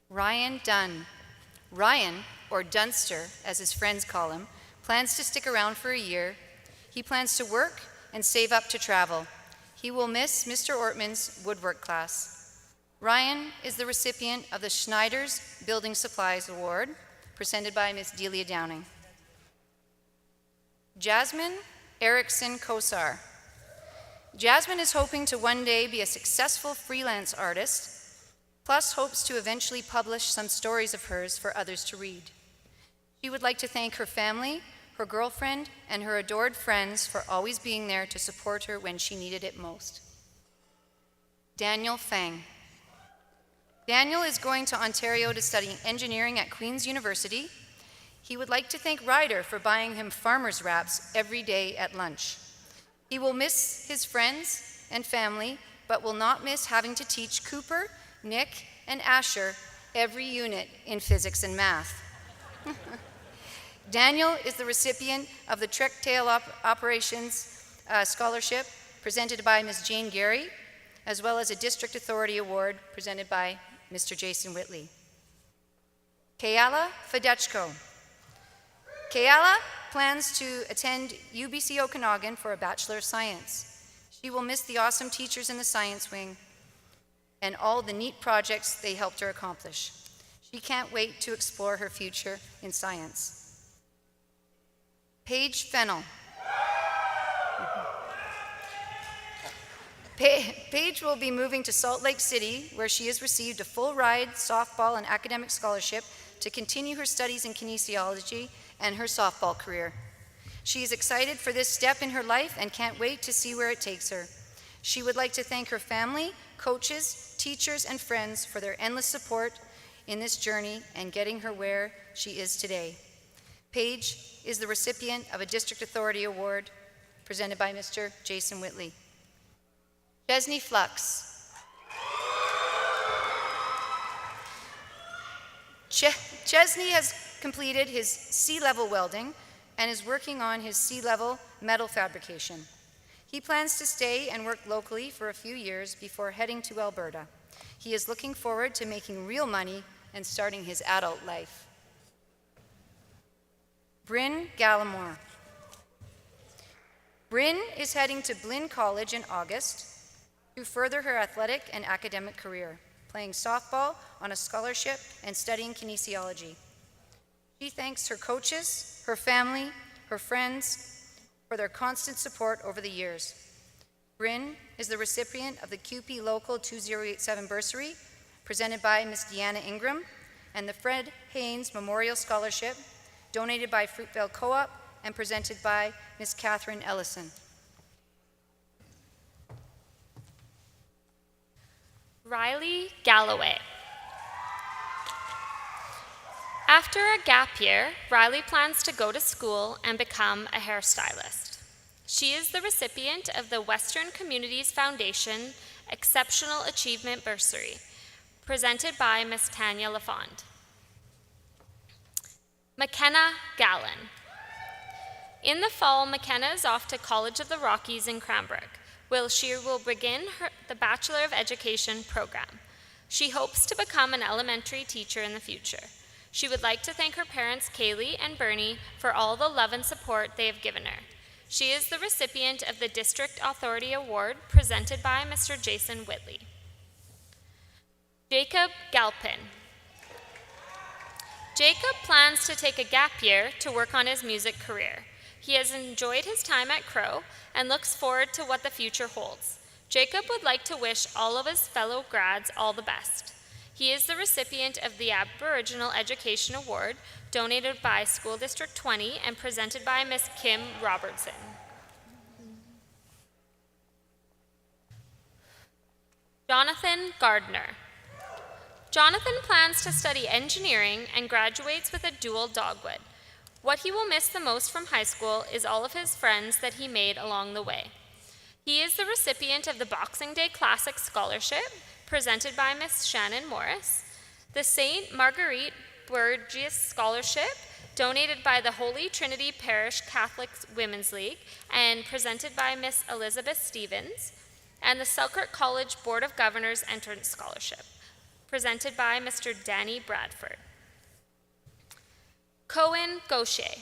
Ryan Dunn. Ryan, or Dunster, as his friends call him, plans to stick around for a year. He plans to work and save up to travel. He will miss Mr. Ortman's woodwork class. Ryan is the recipient of the Schneider's Building Supplies Award, presented by Ms. Delia Downing. Jasmine Erickson Kosar. Jasmine is hoping to one day be a successful freelance artist, plus hopes to eventually publish some stories of hers for others to read. She would like to thank her family, her girlfriend, and her adored friends for always being there to support her when she needed it most. Daniel Fang. Daniel is going to Ontario to study engineering at Queen's University. He would like to thank Ryder for buying him farmer's wraps every day at lunch. He will miss his friends and family, but will not miss having to teach Cooper, Nick, and Asher every unit in physics and math. Daniel is the recipient of the Trek Tail Operations Scholarship presented by Ms. Jane Gary, as well as a District Authority Award presented by Mr. Jason Whitley. Kayala Fedechko. Kayala plans to attend UBC Okanagan for a Bachelor of Science. She will miss the awesome teachers in the science wing and all the neat projects they helped her accomplish. She can't wait to explore her future in science. Paige Fennell. Paige will be moving to Salt Lake City, where she has received a full-ride softball and academic scholarship to continue her studies in kinesiology and her softball career. She is excited for this step in her life and can't wait to see where it takes her. She would like to thank her family, coaches, teachers, and friends for their endless support in this journey and getting her where she is today. Paige is the recipient of a District Authority Award presented by Mr. Jason Whitley. Chesney Flux. Chesney has completed his sea-level welding and is working on his sea-level metal fabrication. He plans to stay and work locally for a few years before heading to Alberta. He is looking forward to making real money and starting his adult life. Bryn Gallimore. Bryn is heading to Blinn College in August to further her athletic and academic career, playing softball on a scholarship and studying kinesiology. She thanks her coaches, her family, her friends for their constant support over the years. Bryn is the recipient of the CUPE Local 2087 bursary, presented by Ms. Deanna Ingram, and the Fred Haynes Memorial Scholarship, donated by Fruitvale Co-op and presented by Ms. Catherine Ellison. Riley Galloway. After a gap year, Riley plans to go to school and become a hairstylist. She is the recipient of the Western Communities Foundation Exceptional Achievement Bursary, presented by Ms. Tanya Lafond. McKenna Gallen. In the fall, McKenna is off to College of the Rockies in Cranbrook, where she will begin the Bachelor of Education program. She hopes to become an elementary teacher in the future. She would like to thank her parents, Kaylee and Bernie, for all the love and support they have given her. She is the recipient of the District Authority Award presented by Mr. Jason Whitley. Jacob Galpin. Jacob plans to take a gap year to work on his music career. He has enjoyed his time at Crowe and looks forward to what the future holds. Jacob would like to wish all of his fellow grads all the best. He is the recipient of the Aboriginal Education Award, donated by School District 20 and presented by Miss Kim Robertson. Jonathan Gardner. Jonathan plans to study engineering and graduates with a dual dogwood. What he will miss the most from high school is all of his friends that he made along the way. He is the recipient of the Boxing Day Classic Scholarship, presented by Miss Shannon Morris, the St. Marguerite Burgess Scholarship, donated by the Holy Trinity Parish Catholic Women's League and presented by Miss Elizabeth Stevens, and the Selkirk College Board of Governors Entrance Scholarship, presented by Mr. Danny Bradford. Cohen Gaucher.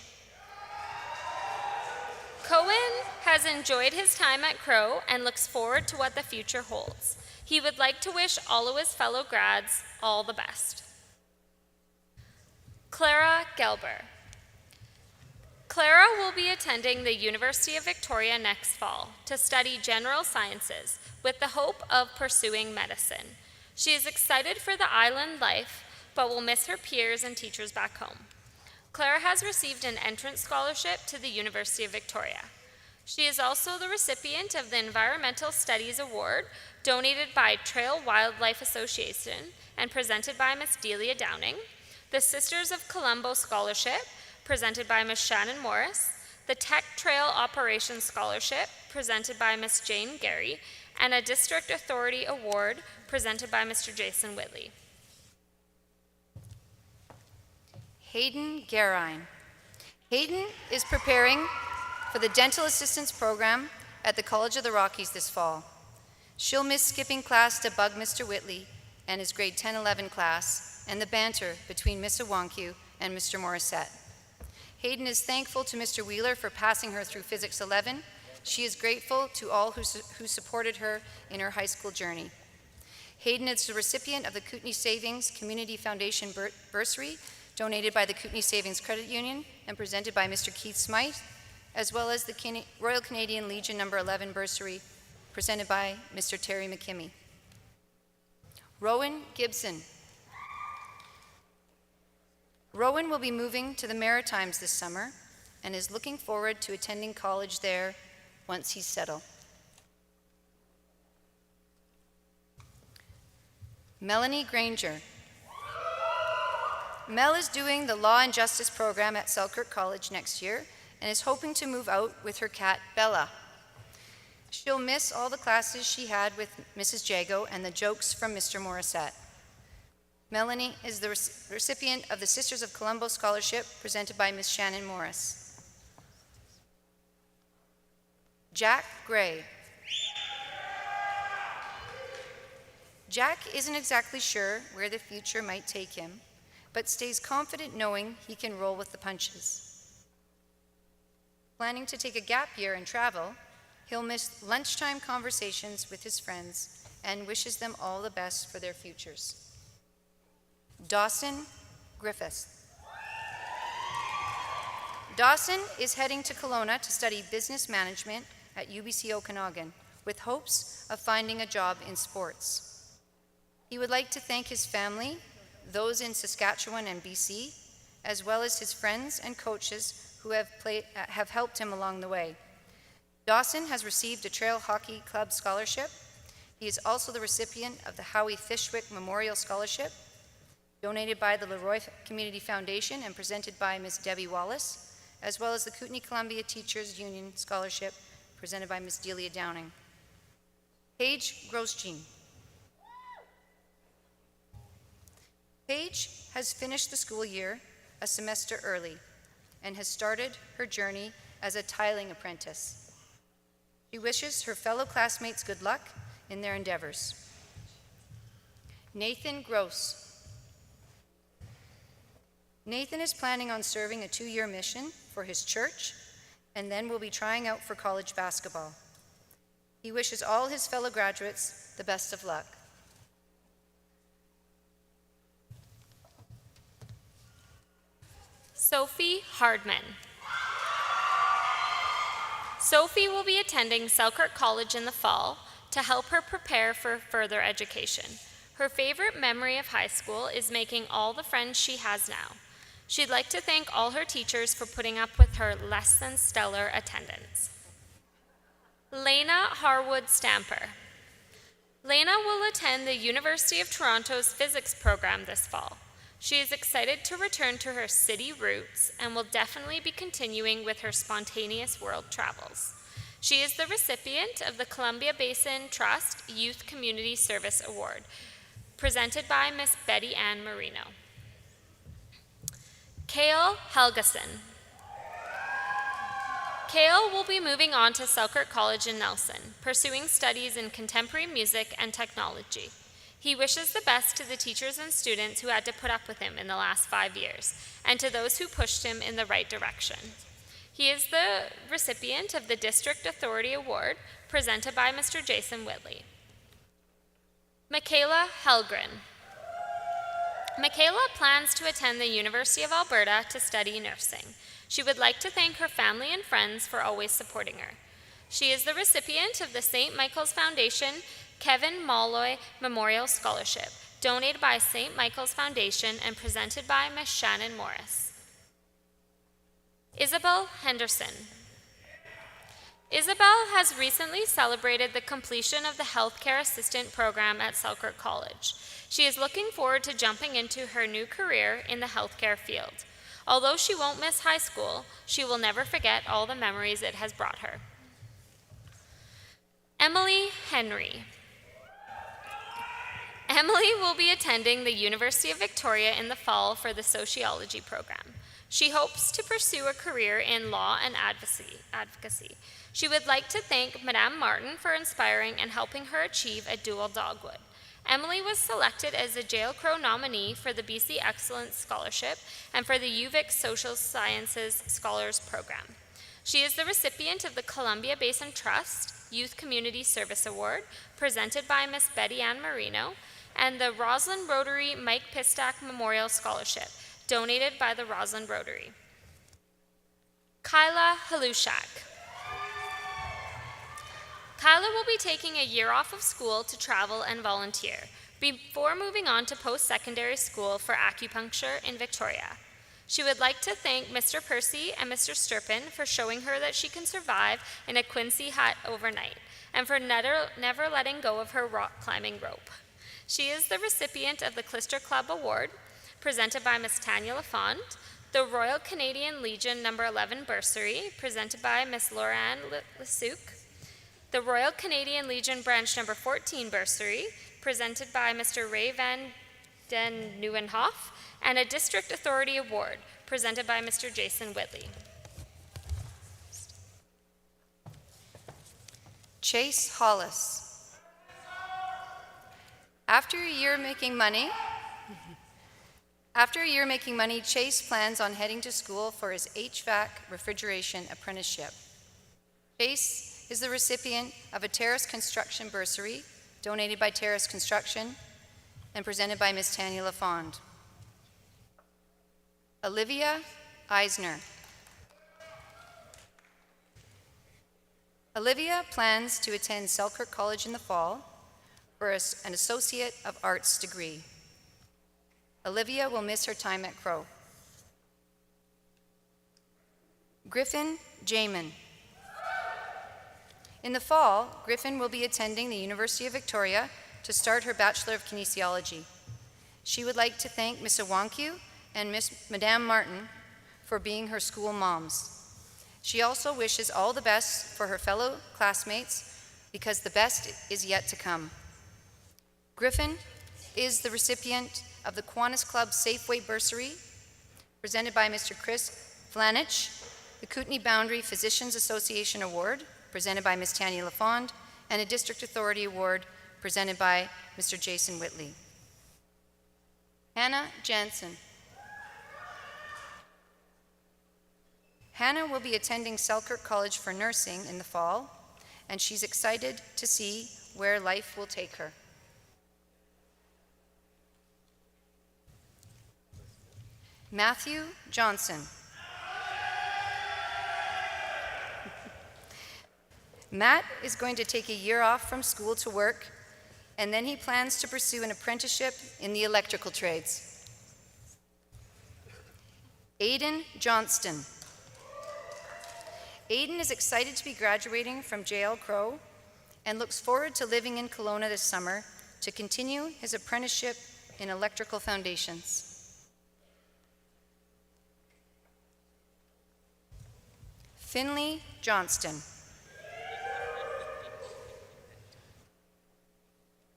Cohen has enjoyed his time at Crowe and looks forward to what the future holds. He would like to wish all of his fellow grads all the best. Clara Gelber. Clara will be attending the University of Victoria next fall to study general sciences with the hope of pursuing medicine. She is excited for the island life, but will miss her peers and teachers back home. Clara has received an entrance scholarship to the University of Victoria. She is also the recipient of the Environmental Studies Award, donated by Trail Wildlife Association and presented by Miss Delia Downing, the Sisters of Colombo Scholarship, presented by Miss Shannon Morris, the Tech Trail Operations Scholarship, presented by Miss Jane Gary, and a District Authority Award, presented by Mr. Jason Whitley. Hayden Garine. Hayden is preparing for the Dental Assistance Program at the College of the Rockies this fall. She'll miss skipping class to bug Mr. Whitley and his grade 10-11 class and the banter between Miss Awanku and Mr. Morissette. Hayden is thankful to Mr. Wheeler for passing her through Physics 11. She is grateful to all who supported her in her high school journey. Hayden is the recipient of the Kootenay Savings Community Foundation bursary, donated by the Kootenay Savings Credit Union and presented by Mr. Keith Smythe, as well as the Royal Canadian Legion No. 11 bursary, presented by Mr. Terry McKimmey. Rowan Gibson. Rowan will be moving to the Maritimes this summer and is looking forward to attending college there once he's settled. Melanie Granger. Mel is doing the Law and Justice program at Selkirk College next year and is hoping to move out with her cat, Bella. She'll miss all the classes she had with Mrs. Jago and the jokes from Mr. Morissette. Melanie is the recipient of the Sisters of Colombo Scholarship presented by Miss Shannon Morris. Jack Gray. Jack isn't exactly sure where the future might take him, but stays confident knowing he can roll with the punches. Planning to take a gap year and travel, he'll miss lunchtime conversations with his friends and wishes them all the best for their futures. Dawson Griffiths. Dawson is heading to Kelowna to study business management at UBC Okanagan with hopes of finding a job in sports. He would like to thank his family, those in Saskatchewan and BC, as well as his friends and coaches who have helped him along the way. Dawson has received a Trail Hockey Club scholarship. He is also the recipient of the Howie Fishwick Memorial Scholarship, donated by the Leroy Community Foundation and presented by Ms. Debbie Wallace, as well as the Kootenay Columbia Teachers Union Scholarship, presented by Ms. Delia Downing. Paige Grosjean. Paige has finished the school year a semester early and has started her journey as a tiling apprentice. She wishes her fellow classmates good luck in their endeavors. Nathan Gross. Nathan is planning on serving a 2-year mission for his church and then will be trying out for college basketball. He wishes all his fellow graduates the best of luck. Sophie Hardman. Sophie will be attending Selkirk College in the fall to help her prepare for further education. Her favorite memory of high school is making all the friends she has now. She'd like to thank all her teachers for putting up with her less than stellar attendance. Lena Harwood Stamper. Lena will attend the University of Toronto's physics program this fall. She is excited to return to her city roots and will definitely be continuing with her spontaneous world travels. She is the recipient of the Columbia Basin Trust Youth Community Service Award, presented by Miss Betty Ann Marino. Kale Helgeson. Kale will be moving on to Selkirk College in Nelson, pursuing studies in contemporary music and technology. He wishes the best to the teachers and students who had to put up with him in the last 5 years, and to those who pushed him in the right direction. He is the recipient of the District Authority Award, presented by Mr. Jason Whitley. Michaela Helgren. Michaela plans to attend the University of Alberta to study nursing. She would like to thank her family and friends for always supporting her. She is the recipient of the St. Michael's Foundation Kevin Molloy Memorial Scholarship, donated by St. Michael's Foundation and presented by Ms. Shannon Morris. Isabel Henderson. Isabel has recently celebrated the completion of the Healthcare Assistant Program at Selkirk College. She is looking forward to jumping into her new career in the healthcare field. Although she won't miss high school, she will never forget all the memories it has brought her. Emily Henry. Emily will be attending the University of Victoria in the fall for the sociology program. She hopes to pursue a career in law and advocacy. She would like to thank Madame Martin for inspiring and helping her achieve a dual dogwood. Emily was selected as a Jail Crowe nominee for the BC Excellence Scholarship and for the UVic Social Sciences Scholars Program. She is the recipient of the Columbia Basin Trust Youth Community Service Award, presented by Miss Betty Ann Marino, and the Roslyn Rotary Mike Pistak Memorial Scholarship, donated by the Roslyn Rotary. Kyla Halushak. Kyla will be taking a year off of school to travel and volunteer, before moving on to post-secondary school for acupuncture in Victoria. She would like to thank Mr. Percy and Mr. Sturpin for showing her that she can survive in a Quincy hut overnight, and for never letting go of her rock climbing rope. She is the recipient of the Clister Club Award, presented by Miss Tanya Lafond, the Royal Canadian Legion No. 11 Bursary, presented by Miss Lauranne Lesuc, the Royal Canadian Legion Branch No. 14 Bursary, presented by Mr. Ray Van Den Nieuwenhof, and a District Authority Award, presented by Mr. Jason Whitley. Chase Hollis. After a year making money, Chase plans on heading to school for his HVAC refrigeration apprenticeship. Chase is the recipient of a terrace construction bursary donated by Terrace Construction and presented by Ms. Tanya Lafond. Olivia Eisner. Olivia plans to attend Selkirk College in the fall for an Associate of Arts degree. Olivia will miss her time at Crowe. Griffin Jamin. In the fall, Griffin will be attending the University of Victoria to start her Bachelor of Kinesiology. She would like to thank Ms. Awanku and Madame Martin for being her school moms. She also wishes all the best for her fellow classmates because the best is yet to come. Griffin is the recipient of the Kiwanis Club Safeway Bursary, presented by Mr. Chris Flanich, the Kootenay Boundary Physicians Association Award, presented by Ms. Tanya Lafond, and a District Authority Award, presented by Mr. Jason Whitley. Hannah Jansen. Hannah will be attending Selkirk College for nursing in the fall, and she's excited to see where life will take her. Matthew Johnson. Matt is going to take a year off from school to work, and then he plans to pursue an apprenticeship in the electrical trades. Aiden Johnston. Aiden is excited to be graduating from JL Crowe and looks forward to living in Kelowna this summer to continue his apprenticeship in electrical foundations. Finley Johnston.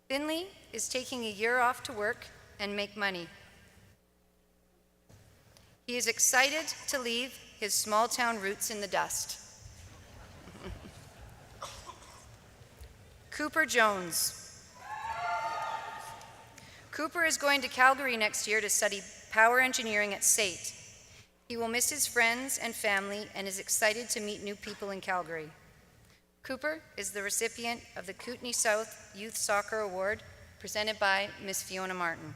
Finley is taking a year off to work and make money. He is excited to leave his small town roots in the dust. Cooper Jones. Cooper is going to Calgary next year to study power engineering at SAIT. He will miss his friends and family and is excited to meet new people in Calgary. Cooper is the recipient of the Kootenay South Youth Soccer Award presented by Miss Fiona Martin.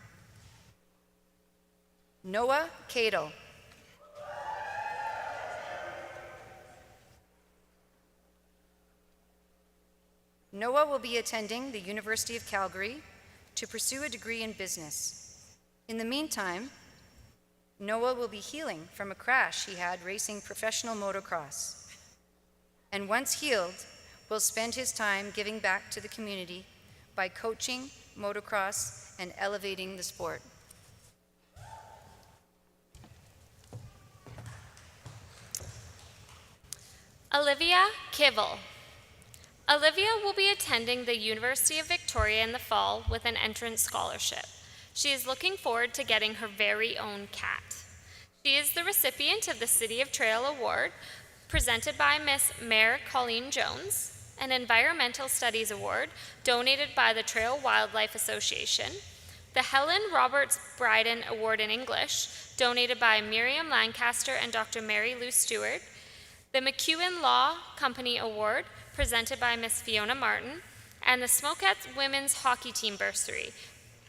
Noah Cadle. Noah will be attending the University of Calgary to pursue a degree in business. In the meantime, Noah will be healing from a crash he had racing professional motocross. And once healed, will spend his time giving back to the community by coaching motocross and elevating the sport. Olivia Kivel. Olivia will be attending the University of Victoria in the fall with an entrance scholarship. She is looking forward to getting her very own cat. She is the recipient of the City of Trail Award, presented by Miss Mayor Colleen Jones, an Environmental Studies Award donated by the Trail Wildlife Association, the Helen Roberts Bryden Award in English, donated by Miriam Lancaster and Dr. Mary Lou Stewart, the McEwen Law Company Award, presented by Miss Fiona Martin, and the Smokettes Women's Hockey Team Bursary,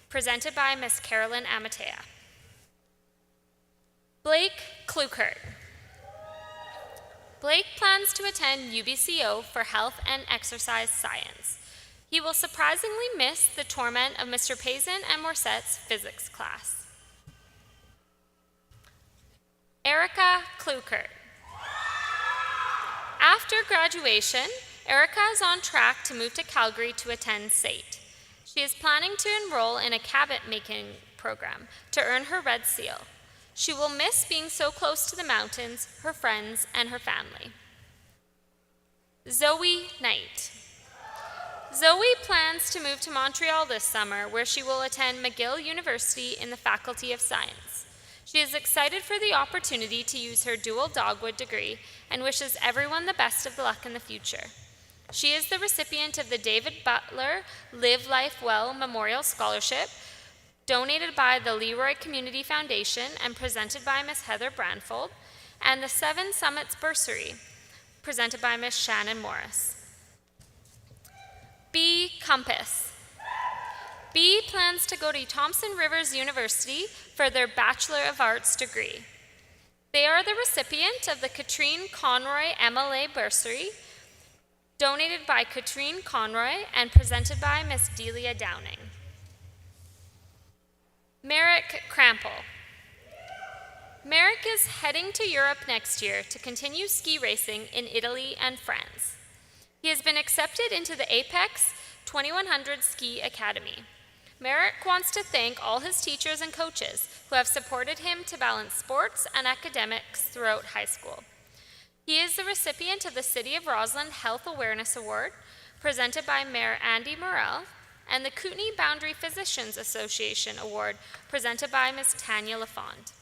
presented by Miss Carolyn Amatea. Blake Klukert. Blake plans to attend UBCO for health and exercise science. He will surprisingly miss the torment of Mr. Payson and Morsette's physics class. Erica Klukert. After graduation, Erica is on track to move to Calgary to attend SAIT. She is planning to enroll in a cabinet making program to earn her Red Seal. She will miss being so close to the mountains, her friends, and her family. Zoe Knight. Zoe plans to move to Montreal this summer, where she will attend McGill University in the Faculty of Science. She is excited for the opportunity to use her dual dogwood degree and wishes everyone the best of luck in the future. She is the recipient of the David Butler Live Life Well Memorial Scholarship, donated by the Leroy Community Foundation and presented by Miss Heather Branfold, and the Seven Summits Bursary, presented by Miss Shannon Morris. B. Compass. B plans to go to Thompson Rivers University for their Bachelor of Arts degree. They are the recipient of the Katrine Conroy MLA Bursary, donated by Katrine Conroy and presented by Miss Delia Downing. Merrick Crampel. Merrick is heading to Europe next year to continue ski racing in Italy and France. He has been accepted into the Apex 2100 Ski Academy. Merrick wants to thank all his teachers and coaches who have supported him to balance sports and academics throughout high school. He is the recipient of the City of Rossland Health Awareness Award, presented by Mayor Andy Morrell, and the Kootenay Boundary Physicians Association Award, presented by Ms. Tanya Lafond.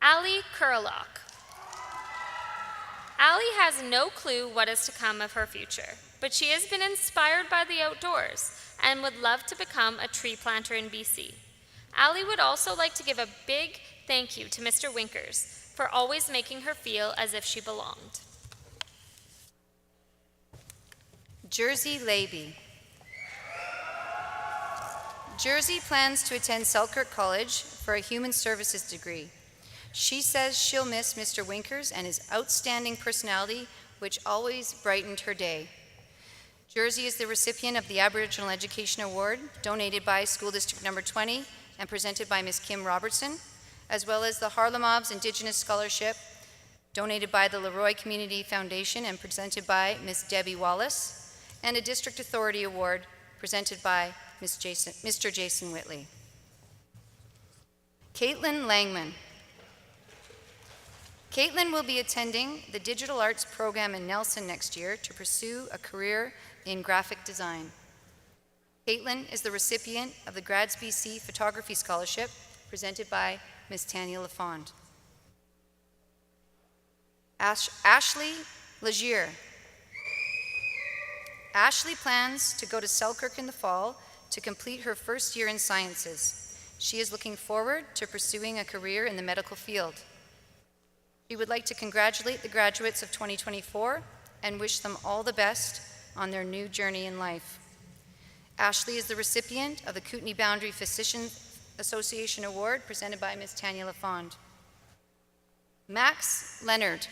Ali Kurlock. Ali has no clue what is to come of her future, but she has been inspired by the outdoors and would love to become a tree planter in BC. Ali would also like to give a big thank you to Mr. Winkers for always making her feel as if she belonged. Jersey Labey. Jersey plans to attend Selkirk College for a human services degree. She says she'll miss Mr. Winkers and his outstanding personality which always brightened her day. Jersey is the recipient of the Aboriginal Education Award, donated by School District Number 20 and presented by Ms. Kim Robertson, as well as the Harlemov's Indigenous Scholarship, donated by the Leroy Community Foundation and presented by Ms. Debbie Wallace, and a District Authority Award presented by Mr. Jason Whitley. Caitlin Langman. Caitlin will be attending the Digital Arts program in Nelson next year to pursue a career in graphic design. Caitlin is the recipient of the Grads BC Photography Scholarship presented by Ms. Tanya Lafond. Ashley Legier. Ashley plans to go to Selkirk in the fall to complete her first year in sciences. She is looking forward to pursuing a career in the medical field. She would like to congratulate the graduates of 2024 and wish them all the best on their new journey in life. Ashley is the recipient of the Kootenay Boundary Physicians Association Award presented by Ms. Tanya Lafond. Max Leonard.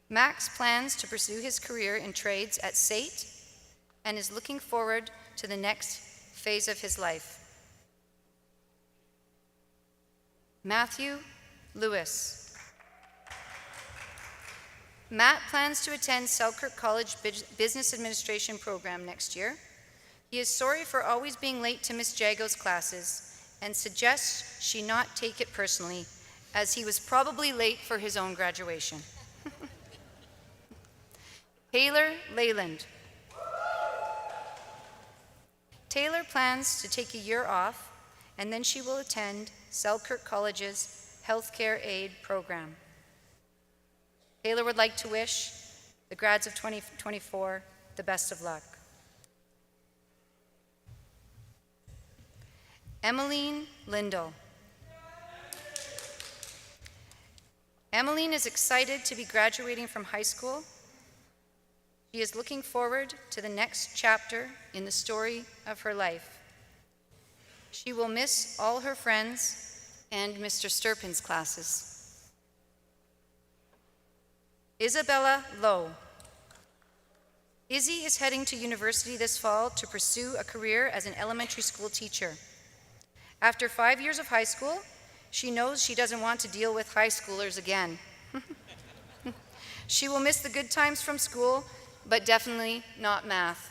Max plans to pursue his career in trades at SAIT and is looking forward to the next phase of his life. Matthew Lewis. Matt plans to attend Selkirk College Business Administration program next year. He is sorry for always being late to Miss Jago's classes and suggests she not take it personally, as he was probably late for his own graduation. Taylor Leyland. Taylor plans to take a year off, and then she will attend Selkirk College's Healthcare Aid program. Taylor would like to wish the grads of 2024 the best of luck. Emmeline Lindell. Emmeline is excited to be graduating from high school. She is looking forward to the next chapter in the story of her life. She will miss all her friends and Mr. Sturpin's classes. Isabella Lowe. Izzy is heading to university this fall to pursue a career as an elementary school teacher. After 5 years of high school, she knows she doesn't want to deal with high schoolers again. She will miss the good times from school, but definitely not math.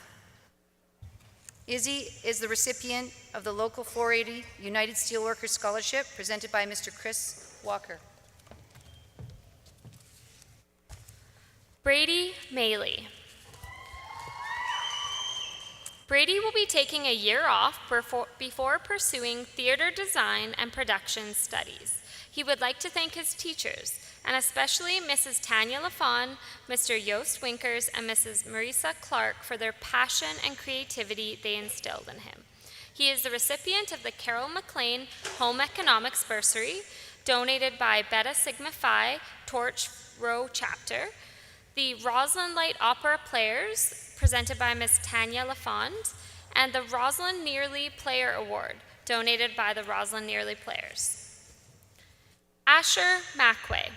Izzy is the recipient of the Local 480 United Steelworkers Scholarship presented by Mr. Chris Walker. Brady Maley. Brady will be taking a year off before pursuing theater design and production studies. He would like to thank his teachers, and especially Mrs. Tanya Lafond, Mr. Yost Winkers, and Mrs. Marisa Clark for their passion and creativity they instilled in him. He is the recipient of the Carol McLean Home Economics Bursary, donated by Beta Sigma Phi Torch Row Chapter, the Roslyn Light Opera Players, presented by Ms. Tanya Lafond, and the Roslyn Nearly Player Award, donated by the Roslyn Nearly Players. Asher Mackway.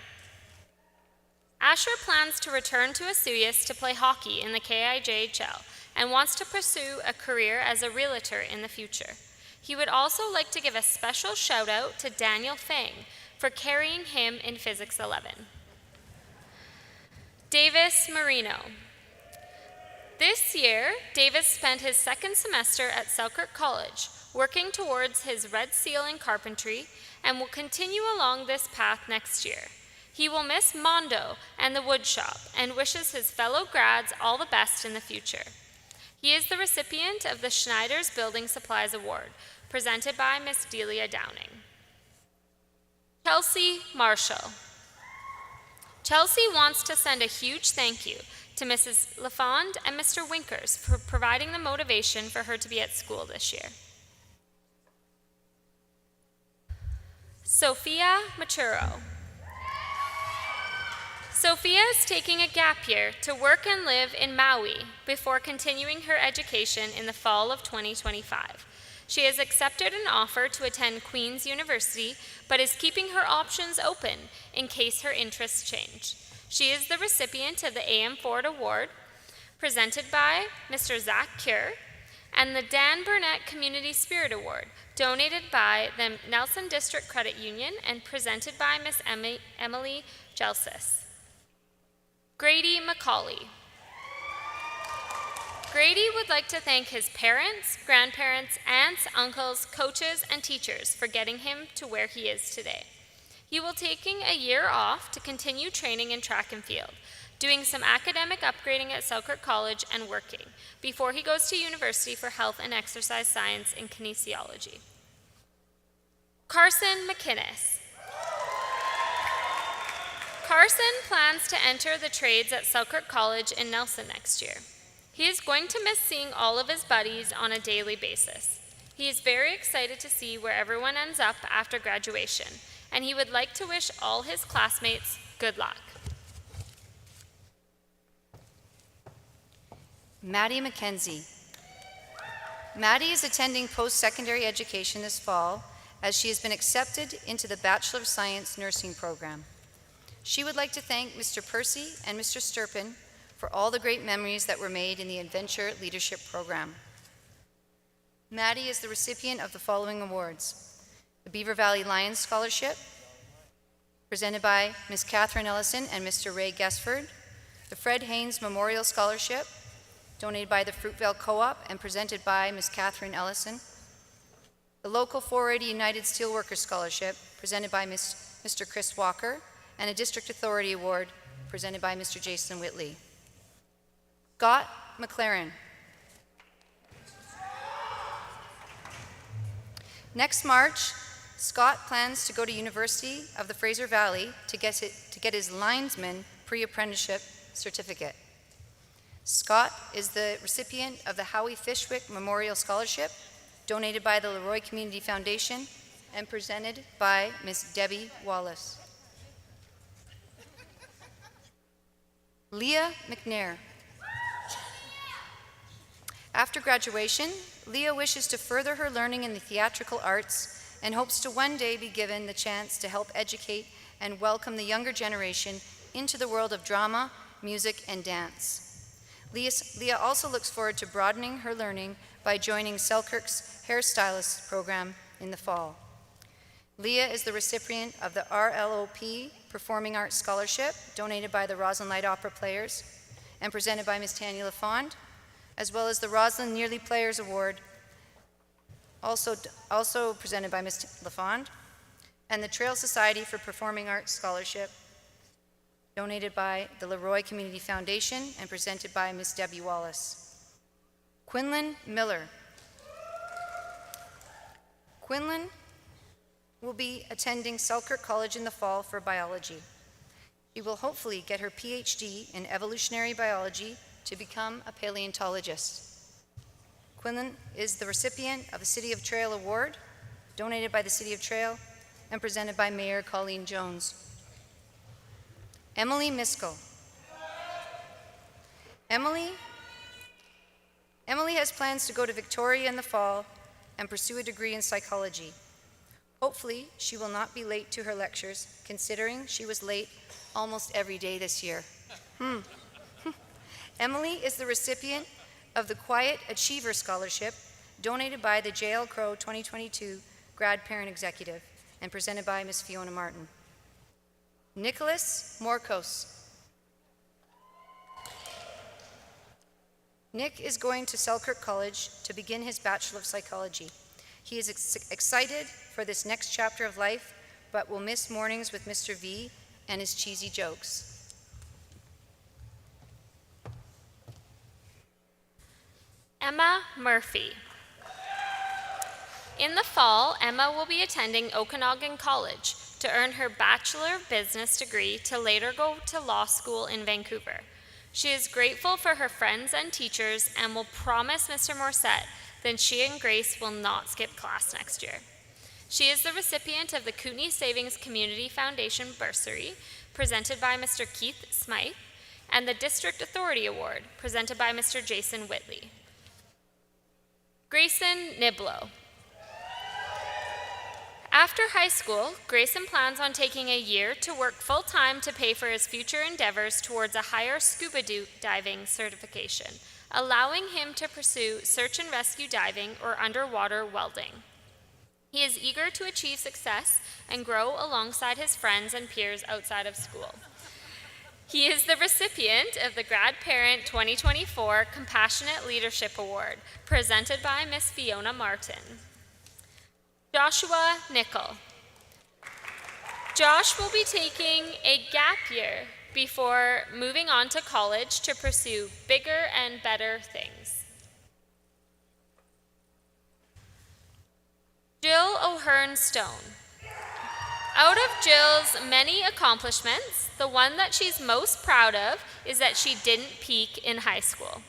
Asher plans to return to Osoyoos to play hockey in the KIJHL and wants to pursue a career as a realtor in the future. He would also like to give a special shout out to Daniel Fang for carrying him in Physics 11. Davis Marino. This year, Davis spent his second semester at Selkirk College, working towards his red seal in carpentry, and will continue along this path next year. He will miss Mondo and the wood shop and wishes his fellow grads all the best in the future. He is the recipient of the Schneider's Building Supplies Award, presented by Ms. Delia Downing. Chelsea Marshall. Chelsea wants to send a huge thank you to Mrs. Lafond and Mr. Winkers for providing the motivation for her to be at school this year. Sophia Maturo. Sophia is taking a gap year to work and live in Maui before continuing her education in the fall of 2025. She has accepted an offer to attend Queen's University, but is keeping her options open in case her interests change. She is the recipient of the A.M. Ford Award, presented by Mr. Zach Cure, and the Dan Burnett Community Spirit Award, donated by the Nelson District Credit Union and presented by Miss Emily Gelsis. Grady McCauley. Grady would like to thank his parents, grandparents, aunts, uncles, coaches, and teachers for getting him to where he is today. He will be taking a year off to continue training in track and field, doing some academic upgrading at Selkirk College and working, before he goes to university for health and exercise science and kinesiology. Carson McInnes. Carson plans to enter the trades at Selkirk College in Nelson next year. He is going to miss seeing all of his buddies on a daily basis. He is very excited to see where everyone ends up after graduation, and he would like to wish all his classmates good luck. Maddie McKenzie. Maddie is attending post-secondary education this fall as she has been accepted into the Bachelor of Science nursing program. She would like to thank Mr. Percy and Mr. Sturpin for all the great memories that were made in the Adventure Leadership Program. Maddie is the recipient of the following awards: the Beaver Valley Lions Scholarship, presented by Ms. Catherine Ellison and Mr. Ray Gesford, the Fred Haynes Memorial Scholarship, donated by the Fruitvale Co-op and presented by Ms. Catherine Ellison, the Local 480 United Steelworkers Scholarship, presented by Mr. Chris Walker, and a District Authority Award, presented by Mr. Jason Whitley. Scott McLaren. Next March, Scott plans to go to University of the Fraser Valley to get his linesman pre-apprenticeship certificate. Scott is the recipient of the Howie Fishwick Memorial Scholarship, donated by the Leroy Community Foundation and presented by Ms. Debbie Wallace. Leah McNair. After graduation, Leah wishes to further her learning in the theatrical arts and hopes to one day be given the chance to help educate and welcome the younger generation into the world of drama, music, and dance. Leah also looks forward to broadening her learning by joining Selkirk's hairstylist program in the fall. Leah is the recipient of the RLOP Performing Arts Scholarship, donated by the Roslyn Light Opera Players and presented by Ms. Tanya LaFond, as well as the Roslyn Yearly Players Award, also presented by Ms. LaFond, and the Trail Society for Performing Arts Scholarship, donated by the Leroy Community Foundation and presented by Ms. Debbie Wallace. Quinlan Miller. Quinlan will be attending Selkirk College in the fall for biology. She will hopefully get her PhD in evolutionary biology to become a paleontologist. Quinlan is the recipient of the City of Trail Award, donated by the City of Trail and presented by Mayor Colleen Jones. Emily Miskell. Emily has plans to go to Victoria in the fall and pursue a degree in psychology. Hopefully, she will not be late to her lectures, considering she was late almost every day this year. Emily is the recipient of the Quiet Achiever Scholarship, donated by the JL Crowe 2022 Grad Parent Executive and presented by Ms. Fiona Martin. Nicholas Morkos. Nick is going to Selkirk College to begin his Bachelor of Psychology. He is excited for this next chapter of life, but will miss mornings with Mr. V and his cheesy jokes. Emma Murphy. In the fall, Emma will be attending Okanagan College to earn her Bachelor of Business degree to later go to law school in Vancouver. She is grateful for her friends and teachers and will promise Mr. Morissette that she and Grace will not skip class next year. She is the recipient of the Kootenay Savings Community Foundation bursary, presented by Mr. Keith Smythe, and the District Authority Award, presented by Mr. Jason Whitley. Grayson Niblo. After high school, Grayson plans on taking a year to work full-time to pay for his future endeavors towards a higher scuba diving certification, allowing him to pursue search and rescue diving or underwater welding. He is eager to achieve success and grow alongside his friends and peers outside of school. He is the recipient of the Grad Parent 2024 Compassionate Leadership Award, presented by Miss Fiona Martin. Joshua Nickel. Josh will be taking a gap year before moving on to college to pursue bigger and better things. Jill O'Hearn Stone. Out of Jill's many accomplishments, the one that she's most proud of is that she didn't peak in high school.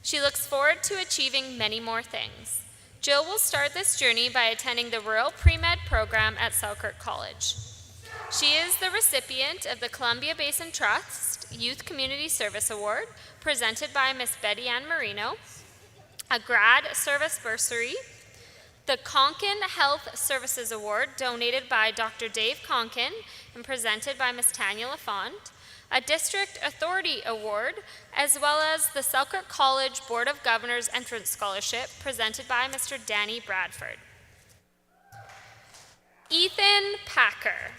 She looks forward to achieving many more things. Jill will start this journey by attending the Rural Pre-Med program at Selkirk College. She is the recipient of the Columbia Basin Trust Youth Community Service Award, presented by Miss Betty Ann Marino, a grad service bursary, the Conkin Health Services Award, donated by Dr. Dave Conkin and presented by Ms. Tanya Lafont, a District Authority Award, as well as the Selkirk College Board of Governors Entrance Scholarship, presented by Mr. Danny Bradford. Ethan Packer.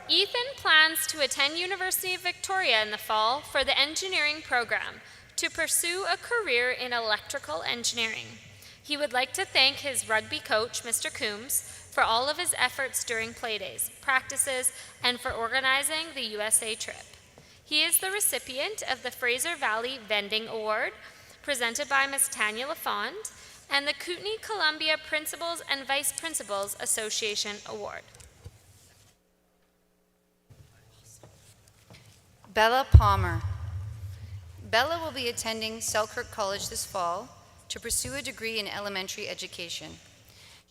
Ethan plans to attend University of Victoria in the fall for the engineering program to pursue a career in electrical engineering. He would like to thank his rugby coach, Mr. Coombs, for all of his efforts during playdays, practices, and for organizing the USA trip. He is the recipient of the Fraser Valley Vending Award, presented by Ms. Tanya Lafont, and the Kootenay Columbia Principals and Vice Principals Association Award. Bella Palmer. Bella will be attending Selkirk College this fall to pursue a degree in elementary education.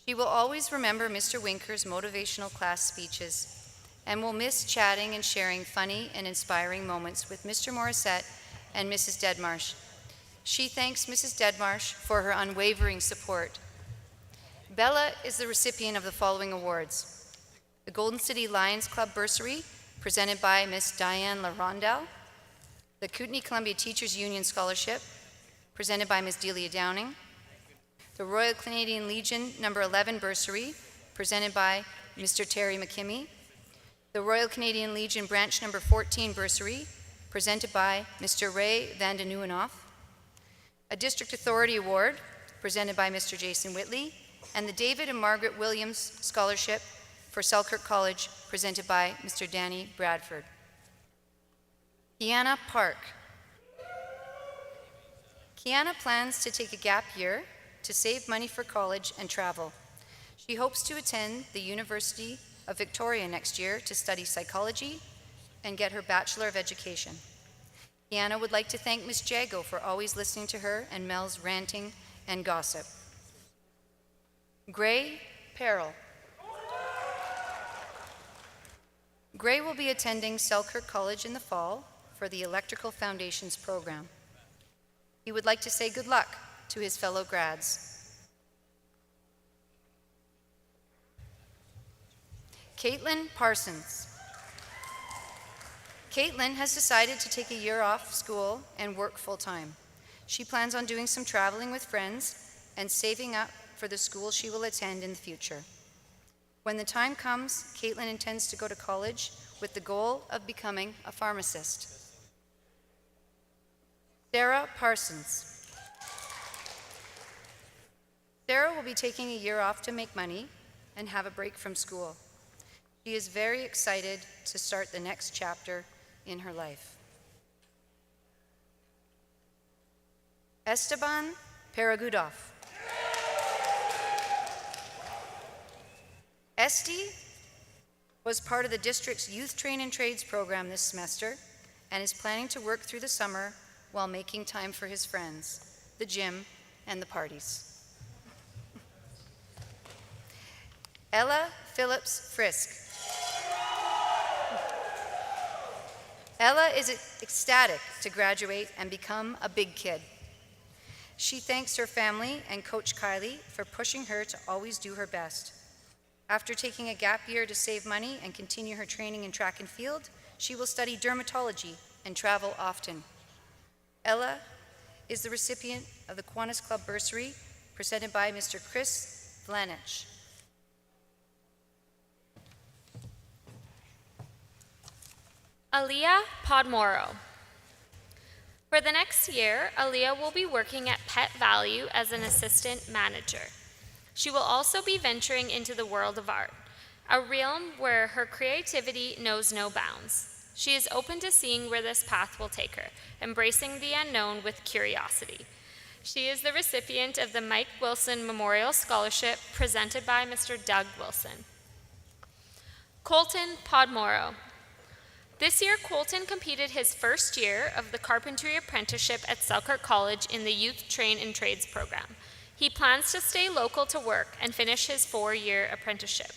She will always remember Mr. Winker's motivational class speeches and will miss chatting and sharing funny and inspiring moments with Mr. Morissette and Mrs. Deadmarsh. She thanks Mrs. Deadmarsh for her unwavering support. Bella is the recipient of the following awards: the Golden City Lions Club Bursary, presented by Miss Diane LaRondelle, the Kootenay Columbia Teachers Union Scholarship, presented by Ms. Delia Downing, the Royal Canadian Legion No. 11 Bursary, presented by Mr. Terry McKimmey, the Royal Canadian Legion Branch No. 14 Bursary, presented by Mr. Ray Van de Nieuwenhof, a District Authority Award, presented by Mr. Jason Whitley, and the David and Margaret Williams Scholarship for Selkirk College, presented by Mr. Danny Bradford. Kiana Park. Kiana plans to take a gap year to save money for college and travel. She hopes to attend the University of Victoria next year to study psychology and get her Bachelor of Education. Kiana would like to thank Ms. Jago for always listening to her and Mel's ranting and gossip. Gray Peril. Gray will be attending Selkirk College in the fall for the Electrical Foundations program. He would like to say good luck to his fellow grads. Caitlin Parsons. Caitlin has decided to take a year off school and work full-time. She plans on doing some traveling with friends and saving up for the school she will attend in the future. When the time comes, Caitlin intends to go to college with the goal of becoming a pharmacist. Sarah Parsons. Sarah will be taking a year off to make money and have a break from school. She is very excited to start the next chapter in her life. Esteban Paragudov. Esty was part of the district's Youth Train and Trades program this semester and is planning to work through the summer while making time for his friends, the gym, and the parties. Ella Phillips Frisk. Ella is ecstatic to graduate and become a big kid. She thanks her family and Coach Kylie for pushing her to always do her best. After taking a gap year to save money and continue her training in track and field, she will study dermatology and travel often. Ella is the recipient of the Kiwanis Club bursary presented by Mr. Chris Vlanich. Aaliyah Podmoro. For the next year, Aaliyah will be working at Pet Value as an assistant manager. She will also be venturing into the world of art, a realm where her creativity knows no bounds. She is open to seeing where this path will take her, embracing the unknown with curiosity. She is the recipient of the Mike Wilson Memorial Scholarship presented by Mr. Doug Wilson. Colton Podmoro. This year, Colton completed his first year of the carpentry apprenticeship at Selkirk College in the Youth Train in Trades program. He plans to stay local to work and finish his 4-year apprenticeship.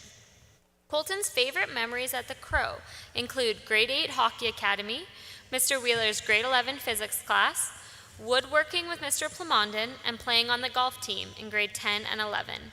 Colton's favorite memories at the Crowe include grade 8 hockey academy, Mr. Wheeler's grade 11 physics class, woodworking with Mr. Plamondon, and playing on the golf team in grade 10 and 11.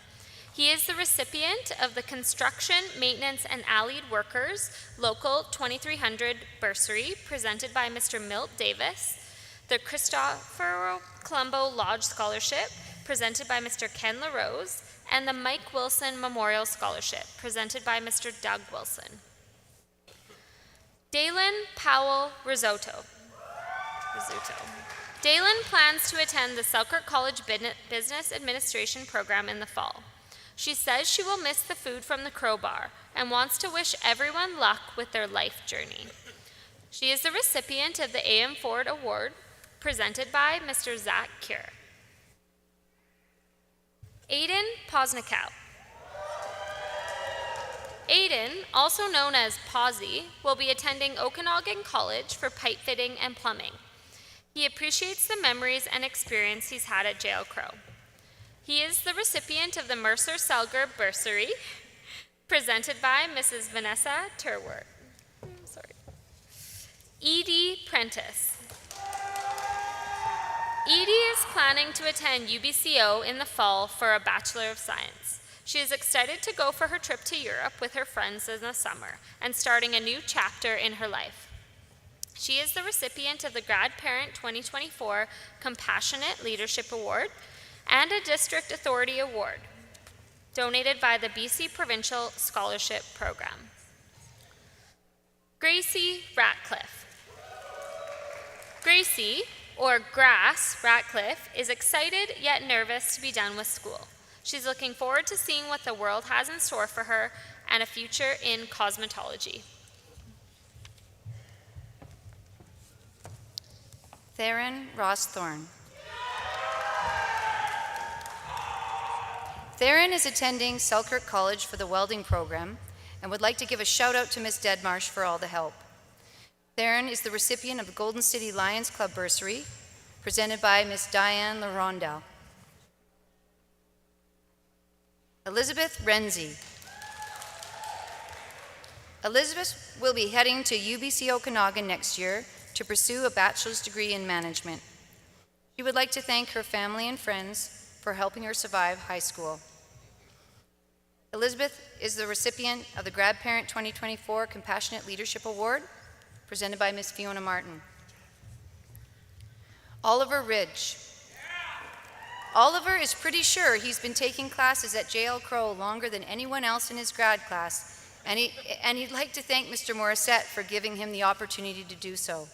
He is the recipient of the Construction, Maintenance, and Allied Workers Local 2300 bursary presented by Mr. Milt Davis, the Christopher Colombo Lodge Scholarship presented by Mr. Ken LaRose, and the Mike Wilson Memorial Scholarship presented by Mr. Doug Wilson. Dalen Powell Rizzuto. Dalen plans to attend the Selkirk College Business Administration program in the fall. She says she will miss the food from the Crowe Bar and wants to wish everyone luck with their life journey. She is the recipient of the A.M. Ford Award presented by Mr. Zach Cure. Aiden Posnikow. Aiden, also known as Posy, will be attending Okanagan College for pipe fitting and plumbing. He appreciates the memories and experience he's had at JL Crowe. He is the recipient of the Mercer Selger bursary presented by Mrs. Vanessa Turwart. Edie Prentice. Edie is planning to attend UBCO in the fall for a Bachelor of Science. She is excited to go for her trip to Europe with her friends in the summer and starting a new chapter in her life. She is the recipient of the Grad Parent 2024 Compassionate Leadership Award and a District Authority Award, donated by the BC Provincial Scholarship Program. Gracie Ratcliffe. Gracie, or Grass Ratcliffe, is excited yet nervous to be done with school. She's looking forward to seeing what the world has in store for her and a future in cosmetology. Theron Ross Thorne. Theron is attending Selkirk College for the welding program and would like to give a shout out to Ms. Deadmarsh for all the help. Theron is the recipient of the Golden City Lions Club bursary presented by Ms. Diane LaRondelle. Elizabeth Renzi. Elizabeth will be heading to UBC Okanagan next year to pursue a bachelor's degree in management. She would like to thank her family and friends for helping her survive high school. Elizabeth is the recipient of the Grad Parent 2024 Compassionate Leadership Award presented by Ms. Fiona Martin. Oliver Ridge. Oliver is pretty sure he's been taking classes at JL Crowe longer than anyone else in his grad class, and he'd like to thank Mr. Morissette for giving him the opportunity to do so.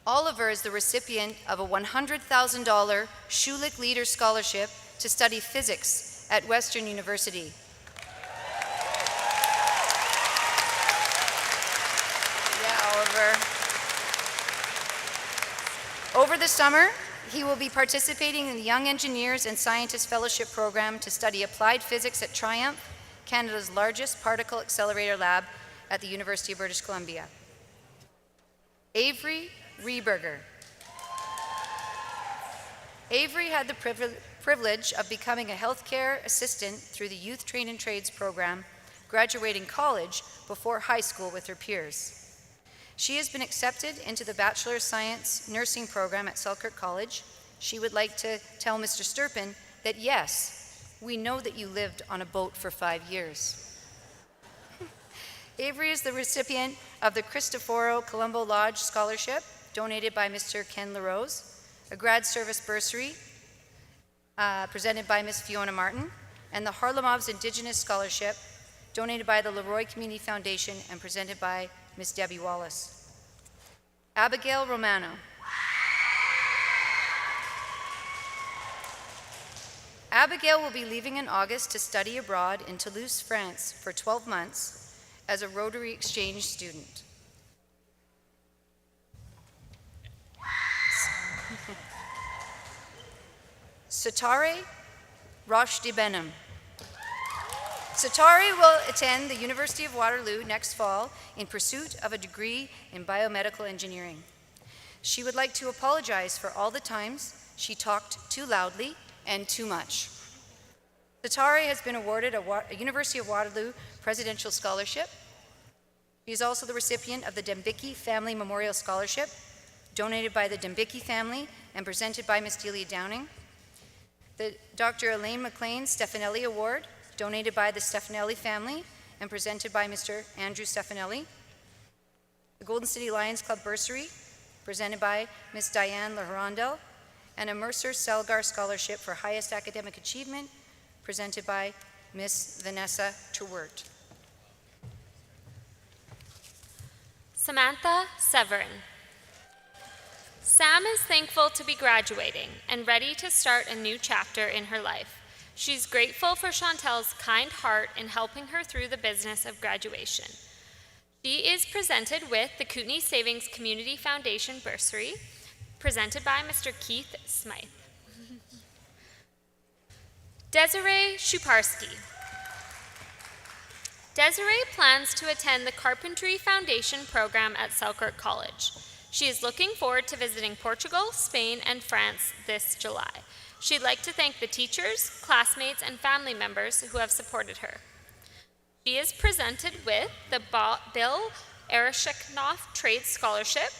Oliver is the recipient of a $100,000 Schulich Leader Scholarship to study physics at Western University. Yeah, Oliver. Over the summer, he will be participating in the Young Engineers and Scientists Fellowship Program to study applied physics at Triumph, Canada's largest particle accelerator lab at the University of British Columbia. Avery Rieberger. Avery had the privilege of becoming a healthcare assistant through the Youth Train in Trades program, graduating college before high school with her peers. She has been accepted into the Bachelor of Science nursing program at Selkirk College She would like to tell Mr. Sturpin that yes, we know that you lived on a boat for 5 years. Avery is the recipient of the Cristoforo Colombo Lodge Scholarship, donated by Mr. Ken LaRose, a grad service bursary presented by Ms. Fiona Martin, and the Harlemov's Indigenous Scholarship, donated by the Leroy Community Foundation and presented by Ms. Debbie Wallace. Abigail Romano. Abigail will be leaving in August to study abroad in Toulouse, France for 12 months as a Rotary Exchange student. Satare Roche de Benham. Satare will attend the University of Waterloo next fall in pursuit of a degree in biomedical engineering. She would like to apologize for all the times she talked too loudly and too much. Satare has been awarded a University of Waterloo Presidential Scholarship. She is also the recipient of the Dembicki Family Memorial Scholarship, donated by the Dembicki family and presented by Ms. Delia Downing. The Dr. Elaine McLean Stefanelli Award, donated by the Stefanelli family and presented by Mr. Andrew Stefanelli. The Golden City Lions Club Bursary, presented by Ms. Diane LaHarandel, and a Mercer Selgar Scholarship for Highest Academic Achievement, presented by Ms. Vanessa Terwert. Samantha Severin. Sam is thankful to be graduating and ready to start a new chapter in her life. She's grateful for Chantel's kind heart in helping her through the business of graduation. She is presented with the Kootenai Savings Community Foundation Bursary, presented by Mr. Keith Smythe. Desiree Shuparski. Desiree plans to attend the Carpentry Foundation program at Selkirk College. She is looking forward to visiting Portugal, Spain, and France this July. She'd like to thank the teachers, classmates, and family members who have supported her. She is presented with the Bill Eresheknoff Trade Scholarship,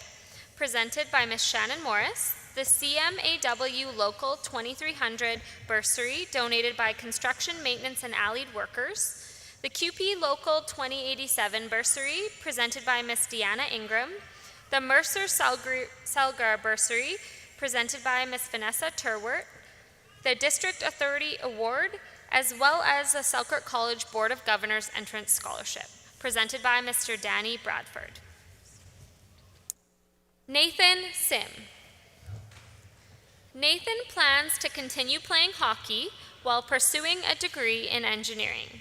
presented by Ms. Shannon Morris, the CMAW Local 2300 Bursary, donated by Construction, Maintenance, and Allied Workers, the QP Local 2087 Bursary, presented by Ms. Deanna Ingram, the Mercer Selgar Bursary, presented by Ms. Vanessa Terwert, the District Authority Award, as well as the Selkirk College Board of Governors Entrance Scholarship, presented by Mr. Danny Bradford. Nathan Sim. Nathan plans to continue playing hockey while pursuing a degree in engineering.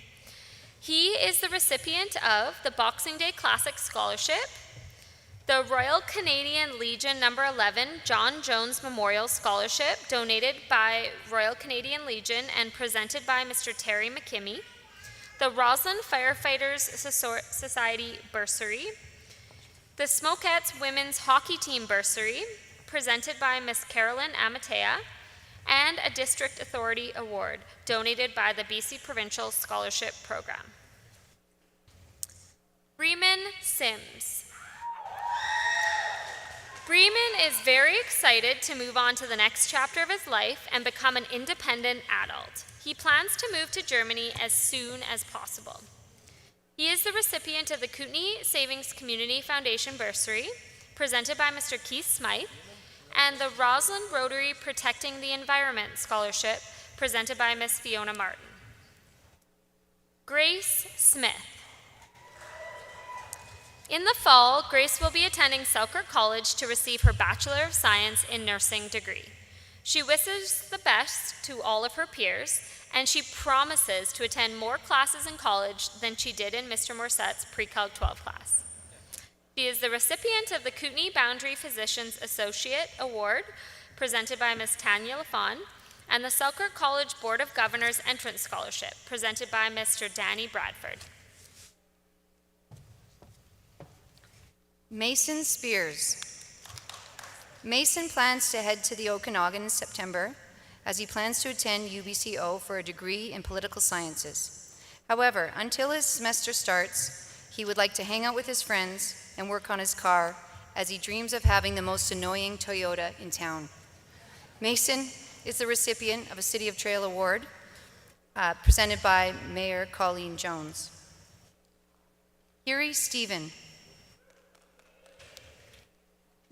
He is the recipient of the Boxing Day Classic Scholarship, the Royal Canadian Legion No. 11 John Jones Memorial Scholarship, donated by Royal Canadian Legion and presented by Mr. Terry McKimmey, the Roslyn Firefighters Society Bursary, the Smokettes Women's Hockey Team Bursary, presented by Ms. Carolyn Amatea, and a District Authority Award, donated by the BC Provincial Scholarship Program. Breeman Sims. Breeman is very excited to move on to the next chapter of his life and become an independent adult. He plans to move to Germany as soon as possible. He is the recipient of the Kootenai Savings Community Foundation Bursary, presented by Mr. Keith Smythe, and the Roslyn Rotary Protecting the Environment Scholarship, presented by Ms. Fiona Martin. Grace Smith. In the fall, Grace will be attending Selkirk College to receive her Bachelor of Science in Nursing degree. She wishes the best to all of her peers, and she promises to attend more classes in college than she did in Mr. Morsette's Pre-Calc 12 class. She is the recipient of the Kootenai Boundary Physicians Associate Award, presented by Ms. Tanya Lafon, and the Selkirk College Board of Governors Entrance Scholarship, presented by Mr. Danny Bradford. Mason Spears. Mason plans to head to the Okanagan in September as he plans to attend UBCO for a degree in political sciences. However, until his semester starts, he would like to hang out with his friends and work on his car as he dreams of having the most annoying Toyota in town. Mason is the recipient of a City of Trail Award presented by Mayor Colleen Jones. Kiri Stephen.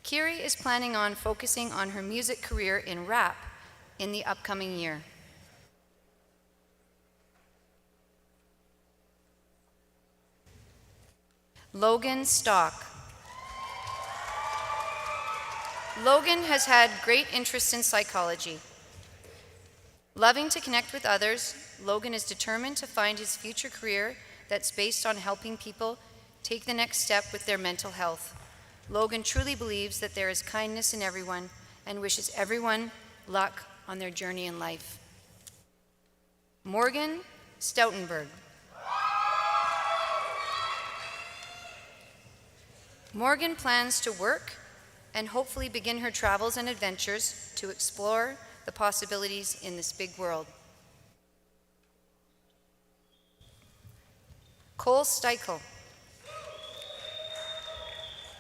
Kiri is planning on focusing on her music career in rap in the upcoming year. Logan Stock. Logan has had great interest in psychology. Loving to connect with others, Logan is determined to find his future career that's based on helping people take the next step with their mental health. Logan truly believes that there is kindness in everyone and wishes everyone luck on their journey in life. Morgan Stoutenberg. Morgan plans to work and hopefully begin her travels and adventures to explore the possibilities in this big world. Cole Steichel.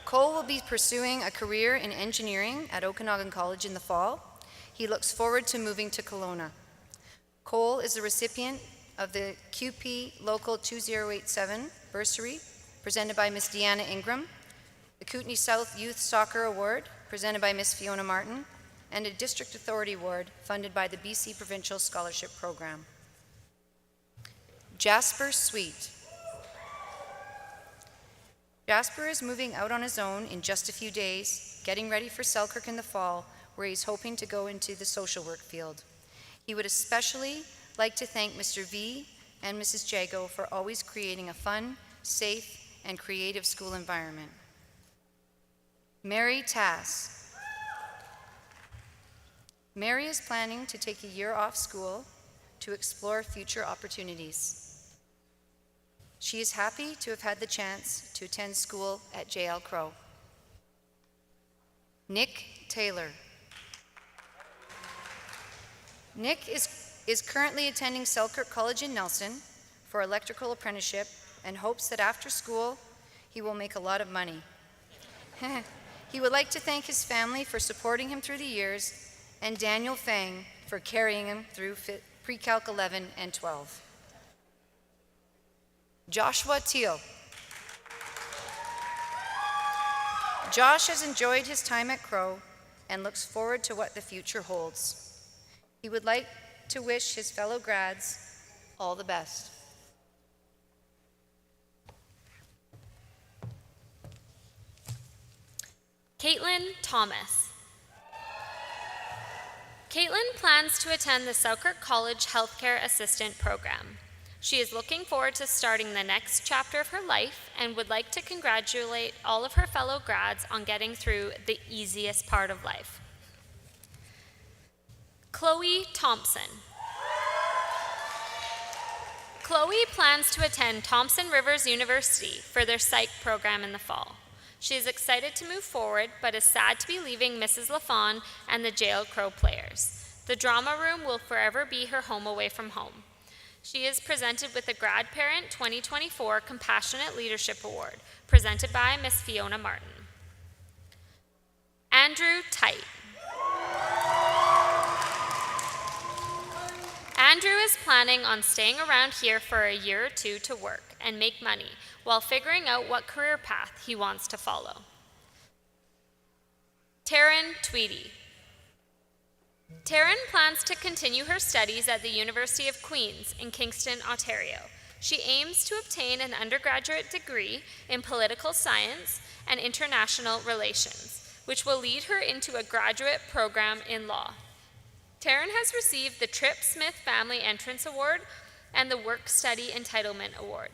Cole will be pursuing a career in engineering at Okanagan College in the fall. He looks forward to moving to Kelowna. Cole is the recipient of the QP Local 2087 bursary presented by Ms. Deanna Ingram, the Kootenay South Youth Soccer Award presented by Ms. Fiona Martin, and a District Authority Award funded by the BC Provincial Scholarship Program. Jasper Sweet. Jasper is moving out on his own in just a few days, getting ready for Selkirk in the fall, where he's hoping to go into the social work field. He would especially like to thank Mr. V and Mrs. Jago for always creating a fun, safe, and creative school environment. Mary Tass. Mary is planning to take a year off school to explore future opportunities. She is happy to have had the chance to attend school at JL Crowe. Nick Taylor. Nick is currently attending Selkirk College in Nelson for electrical apprenticeship and hopes that after school he will make a lot of money. He would like to thank his family for supporting him through the years and Daniel Fang for carrying him through pre-calc 11 and 12. Joshua Teal. Josh has enjoyed his time at Crowe and looks forward to what the future holds. He would like to wish his fellow grads all the best. Caitlin Thomas. Caitlin plans to attend the Selkirk College Healthcare Assistant Program. She is looking forward to starting the next chapter of her life and would like to congratulate all of her fellow grads on getting through the easiest part of life. Chloe Thompson. Chloe plans to attend Thompson Rivers University for their psych program in the fall. She is excited to move forward, but is sad to be leaving Mrs. LaFawn and the JL Crowe players. The drama room will forever be her home away from home. She is presented with the Grad Parent 2024 Compassionate Leadership Award, presented by Ms. Fiona Martin. Andrew Tite. Andrew is planning on staying around here for a year or two to work and make money while figuring out what career path he wants to follow. Taryn Tweedy. Taryn plans to continue her studies at the University of Queen's in Kingston, Ontario. She aims to obtain an undergraduate degree in political science and international relations, which will lead her into a graduate program in law. Taryn has received the Tripp Smith Family Entrance Award and the Work Study Entitlement Award.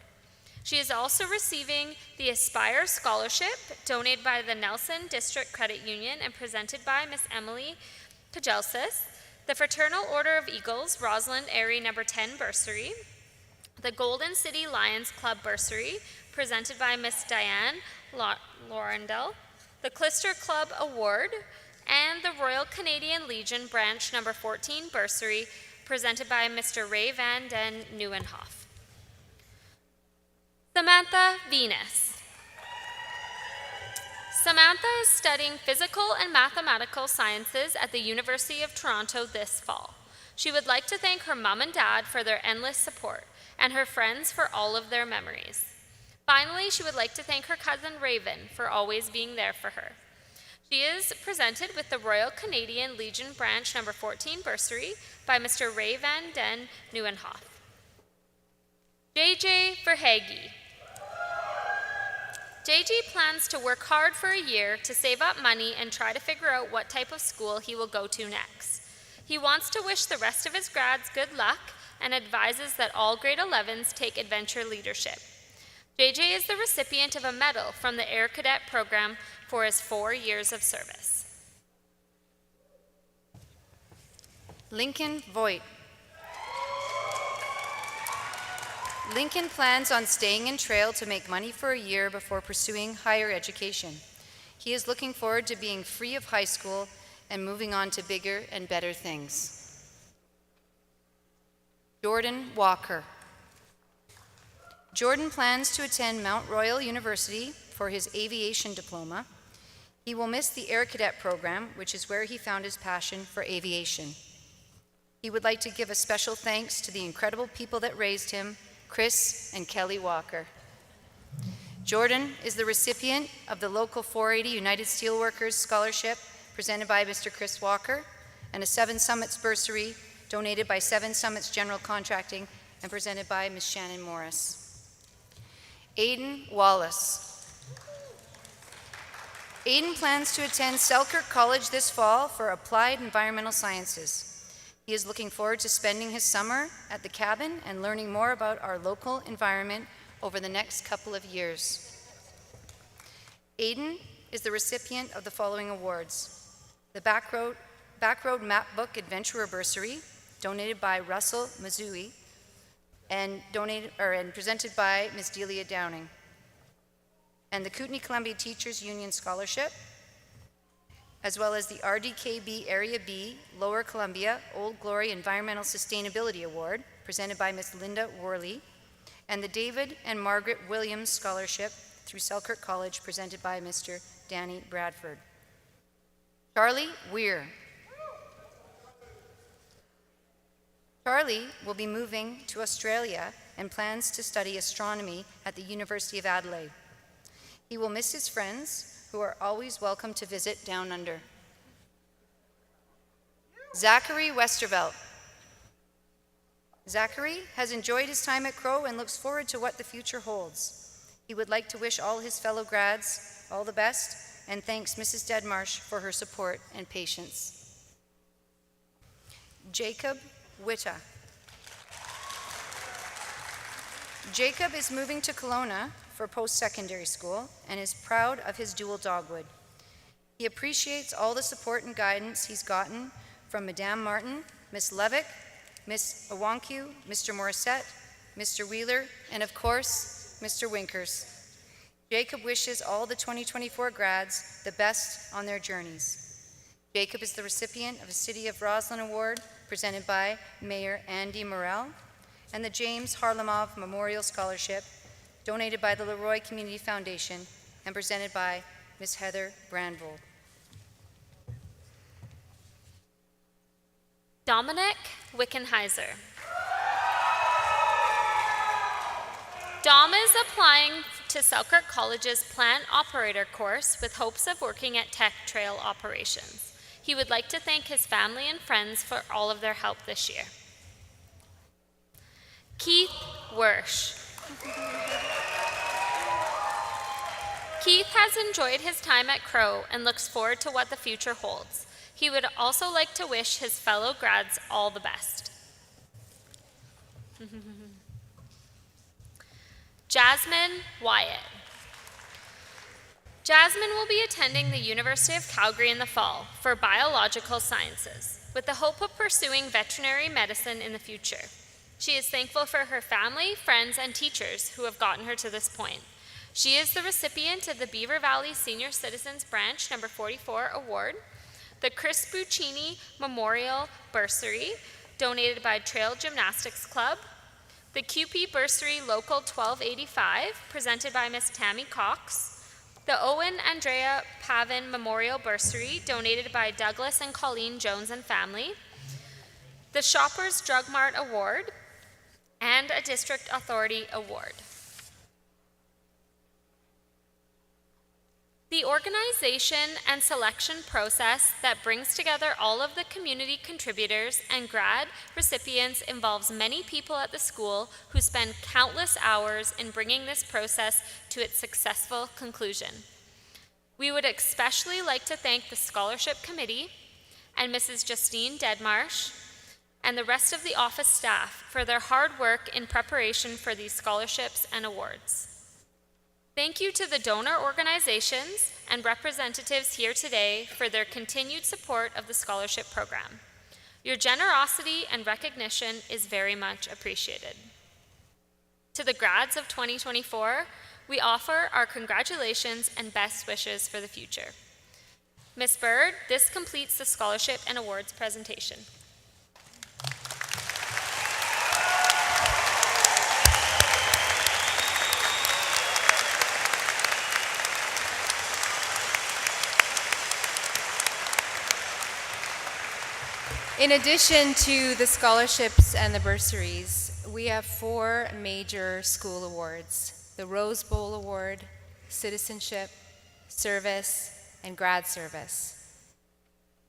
She is also receiving the Aspire Scholarship, donated by the Nelson District Credit Union and presented by Miss Emily Kajelsis, the Fraternal Order of Eagles, Rosalind Airy No. 10 Bursary, the Golden City Lions Club Bursary, presented by Miss Diane Laurendell, the Clister Club Award, and the Royal Canadian Legion Branch No. 14 Bursary, presented by Mr. Ray Van Den Nieuwenhof. Samantha Venus. Samantha is studying physical and mathematical sciences at the University of Toronto this fall. She would like to thank her mom and dad for their endless support and her friends for all of their memories. Finally, she would like to thank her cousin Raven for always being there for her. She is presented with the Royal Canadian Legion Branch No. 14 bursary by Mr. Ray Van Den Nieuwenhof. JJ Verhage. JJ plans to work hard for a year to save up money and try to figure out what type of school he will go to next. He wants to wish the rest of his grads good luck and advises that all grade 11s take adventure leadership. JJ is the recipient of a medal from the Air Cadet program for his 4 years of service. Lincoln Voigt. Lincoln plans on staying in Trail to make money for a year before pursuing higher education. He is looking forward to being free of high school and moving on to bigger and better things. Jordan Walker. Jordan plans to attend Mount Royal University for his aviation diploma. He will miss the Air Cadet program, which is where he found his passion for aviation. He would like to give a special thanks to the incredible people that raised him, Chris and Kelly Walker. Jordan is the recipient of the Local 480 United Steelworkers Scholarship presented by Mr. Chris Walker and a Seven Summits bursary donated by Seven Summits General Contracting and presented by Ms. Shannon Morris. Aiden Wallace. Aiden plans to attend Selkirk College this fall for Applied Environmental Sciences. He is looking forward to spending his summer at the cabin and learning more about our local environment over the next couple of years. Aiden is the recipient of the following awards. The Backroad Map Book Adventurer Bursary, donated by Russell Mazui, and presented by Ms. Delia Downing. And the Kootenai-Columbia Teachers Union Scholarship, as well as the RDKB Area B Lower Columbia Old Glory Environmental Sustainability Award, presented by Ms. Linda Worley, and the David and Margaret Williams Scholarship through Selkirk College, presented by Mr. Danny Bradford. Charlie Weir. Charlie will be moving to Australia and plans to study astronomy at the University of Adelaide. He will miss his friends, who are always welcome to visit down under. Zachary Westervelt. Zachary has enjoyed his time at Crowe and looks forward to what the future holds. He would like to wish all his fellow grads all the best and thanks Mrs. Deadmarsh for her support and patience. Jacob Witta. Jacob is moving to Kelowna for post-secondary school and is proud of his dual dogwood. He appreciates all the support and guidance he's gotten from Madame Martin, Miss Levick, Miss Awanku, Mr. Morissette, Mr. Wheeler, and of course, Mr. Winkers. Jacob wishes all the 2024 grads the best on their journeys. Jacob is the recipient of a City of Roslyn Award presented by Mayor Andy Morrell and the James Harlamov Memorial Scholarship donated by the Leroy Community Foundation and presented by Ms. Heather Brandvold. Dominic Wickenheiser. Dom is applying to Selkirk College's Plant Operator course with hopes of working at Tech Trail Operations. He would like to thank his family and friends for all of their help this year. Keith Wersch. Keith has enjoyed his time at Crowe and looks forward to what the future holds. He would also like to wish his fellow grads all the best. Jasmine Wyatt. Jasmine will be attending the University of Calgary in the fall for biological sciences, with the hope of pursuing veterinary medicine in the future. She is thankful for her family, friends, and teachers who have gotten her to this point. She is the recipient of the Beaver Valley Senior Citizens Branch No. 44 Award, the Chris Buccini Memorial Bursary, donated by Trail Gymnastics Club, the QP Bursary Local 1285, presented by Ms. Tammy Cox, the Owen Andrea Pavin Memorial Bursary, donated by Douglas and Colleen Jones and family, the Shoppers Drug Mart Award, and a District Authority Award. The organization and selection process that brings together all of the community contributors and grad recipients involves many people at the school who spend countless hours in bringing this process to its successful conclusion. We would especially like to thank the Scholarship Committee and Mrs. Justine Deadmarsh and the rest of the office staff for their hard work in preparation for these scholarships and awards. Thank you to the donor organizations and representatives here today for their continued support of the scholarship program. Your generosity and recognition is very much appreciated. To the grads of 2024, we offer our congratulations and best wishes for the future. Ms. Bird, this completes the scholarship and awards presentation. In addition to the scholarships and the bursaries, we have 4 major school awards: the Rose Bowl Award, Citizenship, Service, and Grad Service.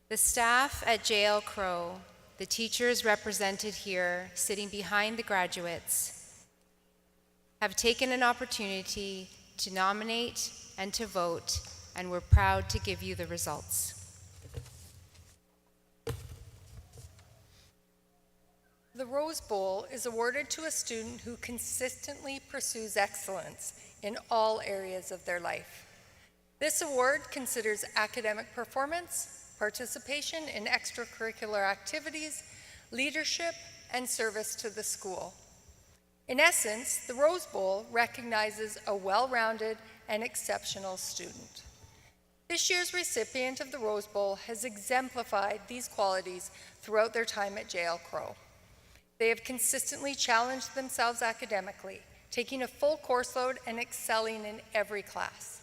The staff at JL Crowe, the teachers represented here sitting behind the graduates, have taken an opportunity to nominate and to vote, and we're proud to give you the results. The Rose Bowl is awarded to a student who consistently pursues excellence in all areas of their life. This award considers academic performance, participation in extracurricular activities, leadership, and service to the school. In essence, the Rose Bowl recognizes a well-rounded and exceptional student. This year's recipient of the Rose Bowl has exemplified these qualities throughout their time at JL Crowe. They have consistently challenged themselves academically, taking a full course load and excelling in every class.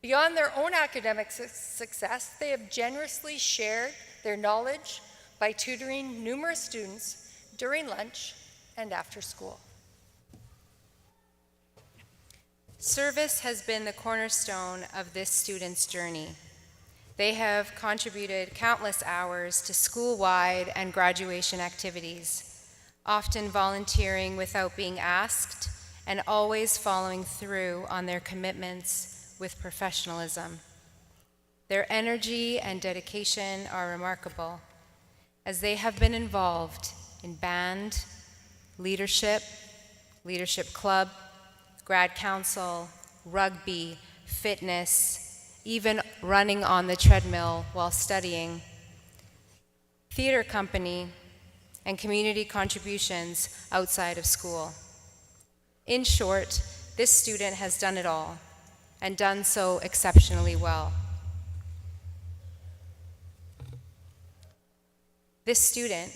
Beyond their own academic success, they have generously shared their knowledge by tutoring numerous students during lunch and after school. Service has been the cornerstone of this student's journey. They have contributed countless hours to school-wide and graduation activities, often volunteering without being asked and always following through on their commitments with professionalism. Their energy and dedication are remarkable, as they have been involved in band, leadership club, grad council, rugby, fitness, even running on the treadmill while studying, theater company, and community contributions outside of school. In short, this student has done it all, and done so exceptionally well. This student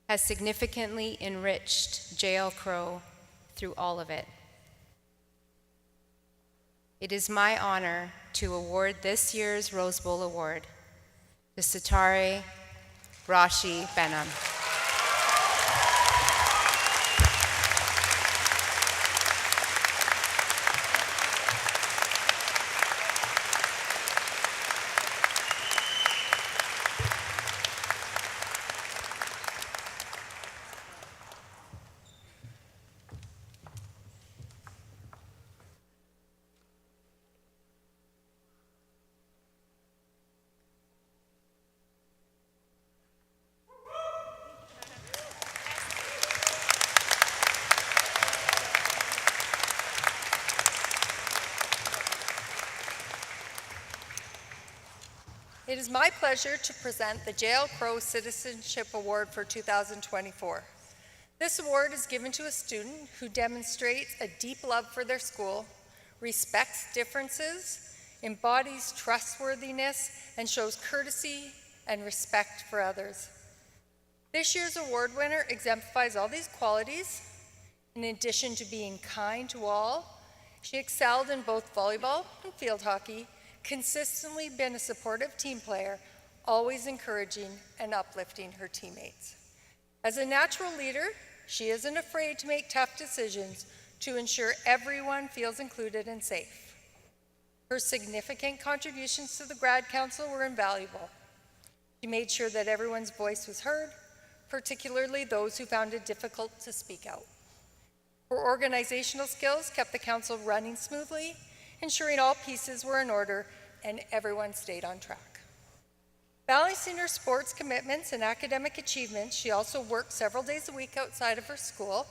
has significantly enriched JL Crowe through all of it. It is my honor to award this year's Rose Bowl Award to Sitare Rashi Benham. It is my pleasure to present the JL Crowe Citizenship Award for 2024. This award is given to a student who demonstrates a deep love for their school, respects differences, embodies trustworthiness, and shows courtesy and respect for others. This year's award winner exemplifies all these qualities, in addition to being kind to all She excelled in both volleyball and field hockey, consistently been a supportive team player, always encouraging and uplifting her teammates. As a natural leader, she isn't afraid to make tough decisions to ensure everyone feels included and safe. Her significant contributions to the Grad Council were invaluable. She made sure that everyone's voice was heard, particularly those who found it difficult to speak out. Her organizational skills kept the council running smoothly, ensuring all pieces were in order and everyone stayed on track. Balancing her sports commitments and academic achievements, she also worked several days a week outside of her school.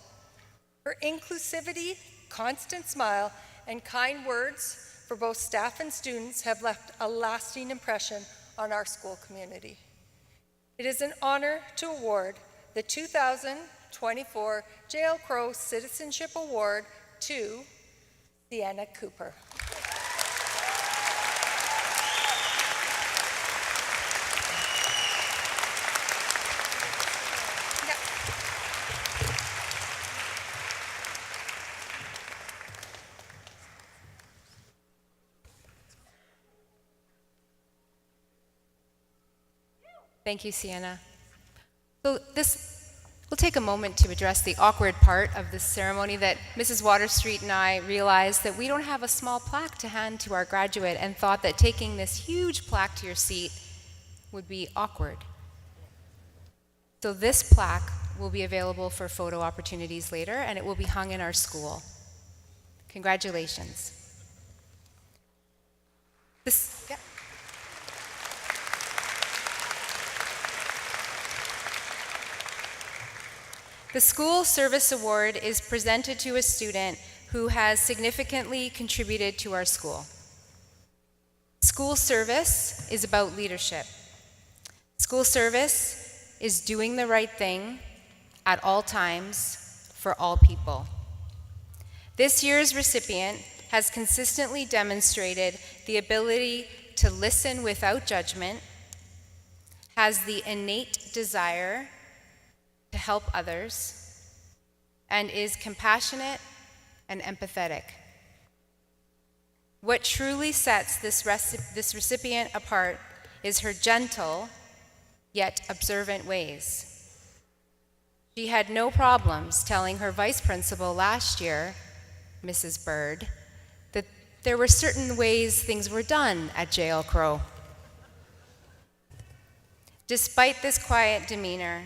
Her inclusivity, constant smile, and kind words for both staff and students have left a lasting impression on our school community. It is an honor to award the 2024 J.L. Crowe Citizenship Award to Sienna Cooper. Thank you, Sienna. So we'll take a moment to address the awkward part of this ceremony that Mrs. Waterstreet and I realized that we don't have a small plaque to hand to our graduate and thought that taking this huge plaque to your seat would be awkward. So this plaque will be available for photo opportunities later, and it will be hung in our school. Congratulations. Yeah. The School Service Award is presented to a student who has significantly contributed to our school. School service is about leadership. School service is doing the right thing at all times for all people. This year's recipient has consistently demonstrated the ability to listen without judgment, has the innate desire to help others, and is compassionate and empathetic. What truly sets this recipient apart is her gentle yet observant ways. She had no problems telling her vice principal last year, Mrs. Bird, that there were certain ways things were done at J.L. Crowe. Despite this quiet demeanor,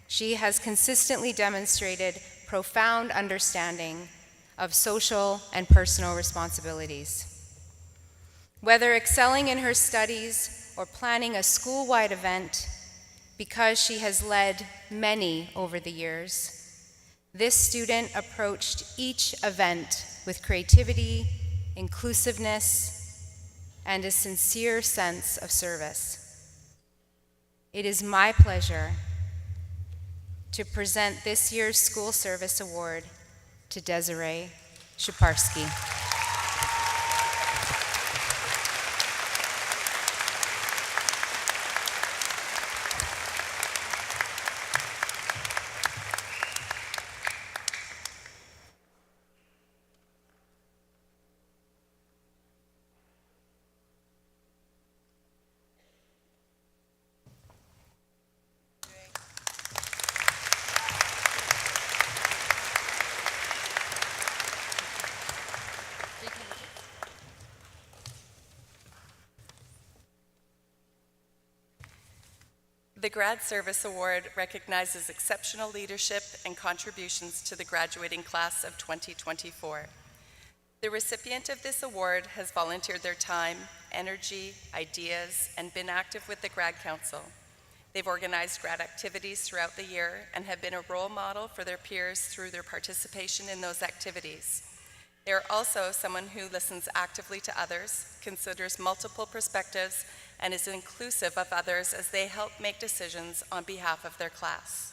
she has consistently demonstrated profound understanding of social and personal responsibilities. Whether excelling in her studies or planning a school-wide event, because she has led many over the years, this student approached each event with creativity, inclusiveness, and a sincere sense of service. It is my pleasure to present this year's School Service Award to Desiree Shaparsky. The Grad Service Award recognizes exceptional leadership and contributions to the graduating class of 2024. The recipient of this award has volunteered their time, energy, ideas, and been active with the Grad Council. They've organized grad activities throughout the year and have been a role model for their peers through their participation in those activities. They are also someone who listens actively to others, considers multiple perspectives, and is inclusive of others as they help make decisions on behalf of their class.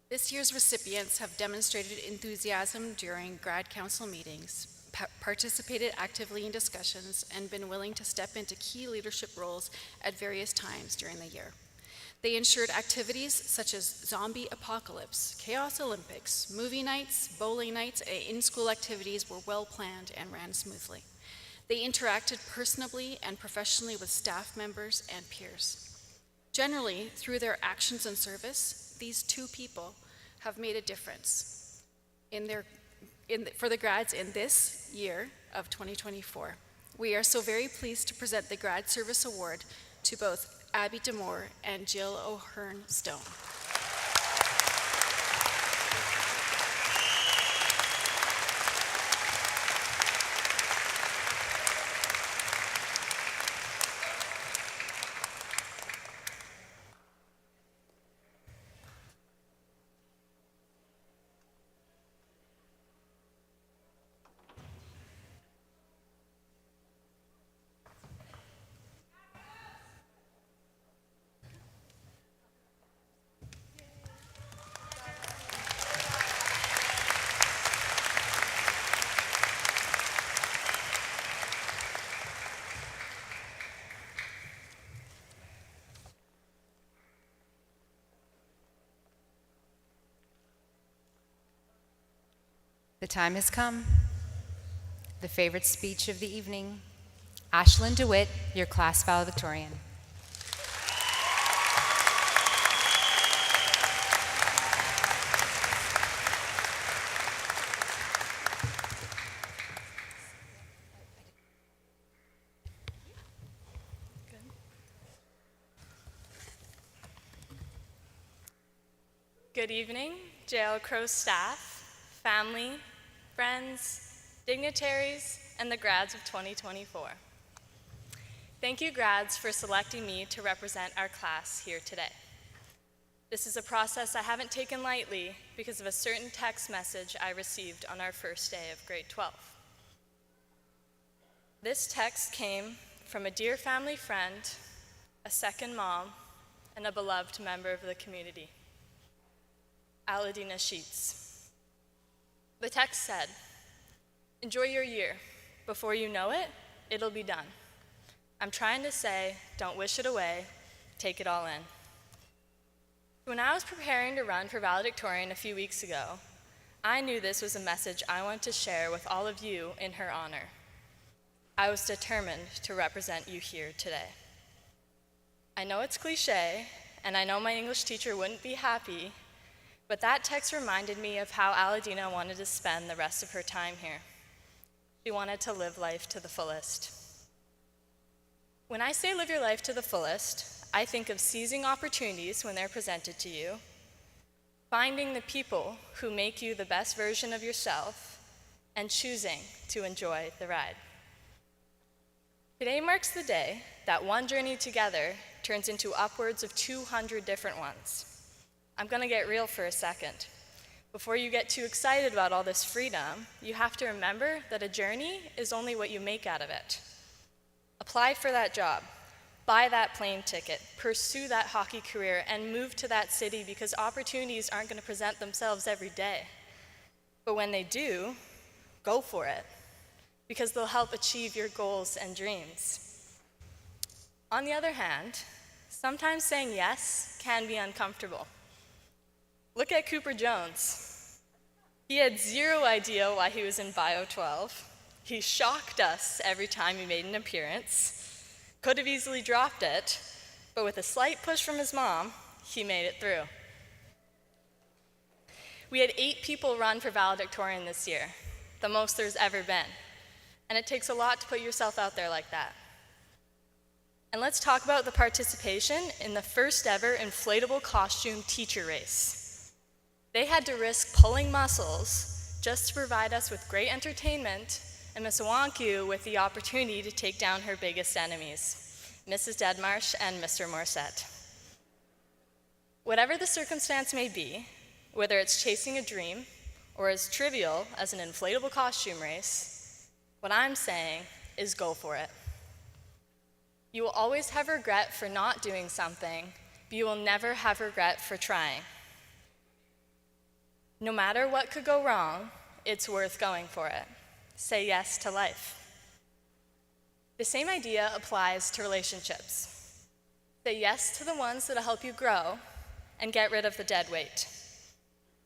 This year's recipients have demonstrated enthusiasm during Grad Council meetings, participated actively in discussions, and been willing to step into key leadership roles at various times during the year. They ensured activities such as zombie apocalypse, chaos Olympics, movie nights, bowling nights, and in-school activities were well planned and ran smoothly. They interacted personably and professionally with staff members and peers. Generally, through their actions and service, these two people have made a difference for the grads in this year of 2024. We are so very pleased to present the Grad Service Award to both Abby Demore and Jill O'Hearn Stone. The time has come. The favorite speech of the evening. Ashlyn DeWitt, your class valedictorian. Good evening, JL Crowe staff, family, friends, dignitaries, and the grads of 2024. Thank you, grads, for selecting me to represent our class here today. This is a process I haven't taken lightly because of a certain text message I received on our first day of grade 12. This text came from a dear family friend, a second mom, and a beloved member of the community. Aladina Sheets. The text said, "Enjoy your year. Before you know it, it'll be done. I'm trying to say, don't wish it away, take it all in." When I was preparing to run for valedictorian a few weeks ago, I knew this was a message I wanted to share with all of you in her honor. I was determined to represent you here today. I know it's cliche, and I know my English teacher wouldn't be happy, but that text reminded me of how Aladina wanted to spend the rest of her time here. She wanted to live life to the fullest. When I say live your life to the fullest, I think of seizing opportunities when they're presented to you, finding the people who make you the best version of yourself, and choosing to enjoy the ride. Today marks the day that one journey together turns into upwards of 200 different ones. I'm going to get real for a second. Before you get too excited about all this freedom, you have to remember that a journey is only what you make out of it. Apply for that job, buy that plane ticket, pursue that hockey career, and move to that city because opportunities aren't going to present themselves every day. But when they do, go for it, because they'll help achieve your goals and dreams. On the other hand, sometimes saying yes can be uncomfortable. Look at Cooper Jones. He had zero idea why he was in Bio 12. He shocked us every time he made an appearance. Could have easily dropped it, but with a slight push from his mom, he made it through. We had 8 people run for valedictorian this year, the most there's ever been. And it takes a lot to put yourself out there like that. And let's talk about the participation in the first ever inflatable costume teacher race. They had to risk pulling muscles just to provide us with great entertainment and Miss Awanku with the opportunity to take down her biggest enemies, Mrs. Deadmarsh and Mr. Morissette. Whatever the circumstance may be, whether it's chasing a dream or as trivial as an inflatable costume race, what I'm saying is go for it. You will always have regret for not doing something, but you will never have regret for trying. No matter what could go wrong, it's worth going for it. Say yes to life. The same idea applies to relationships. Say yes to the ones that'll help you grow and get rid of the dead weight.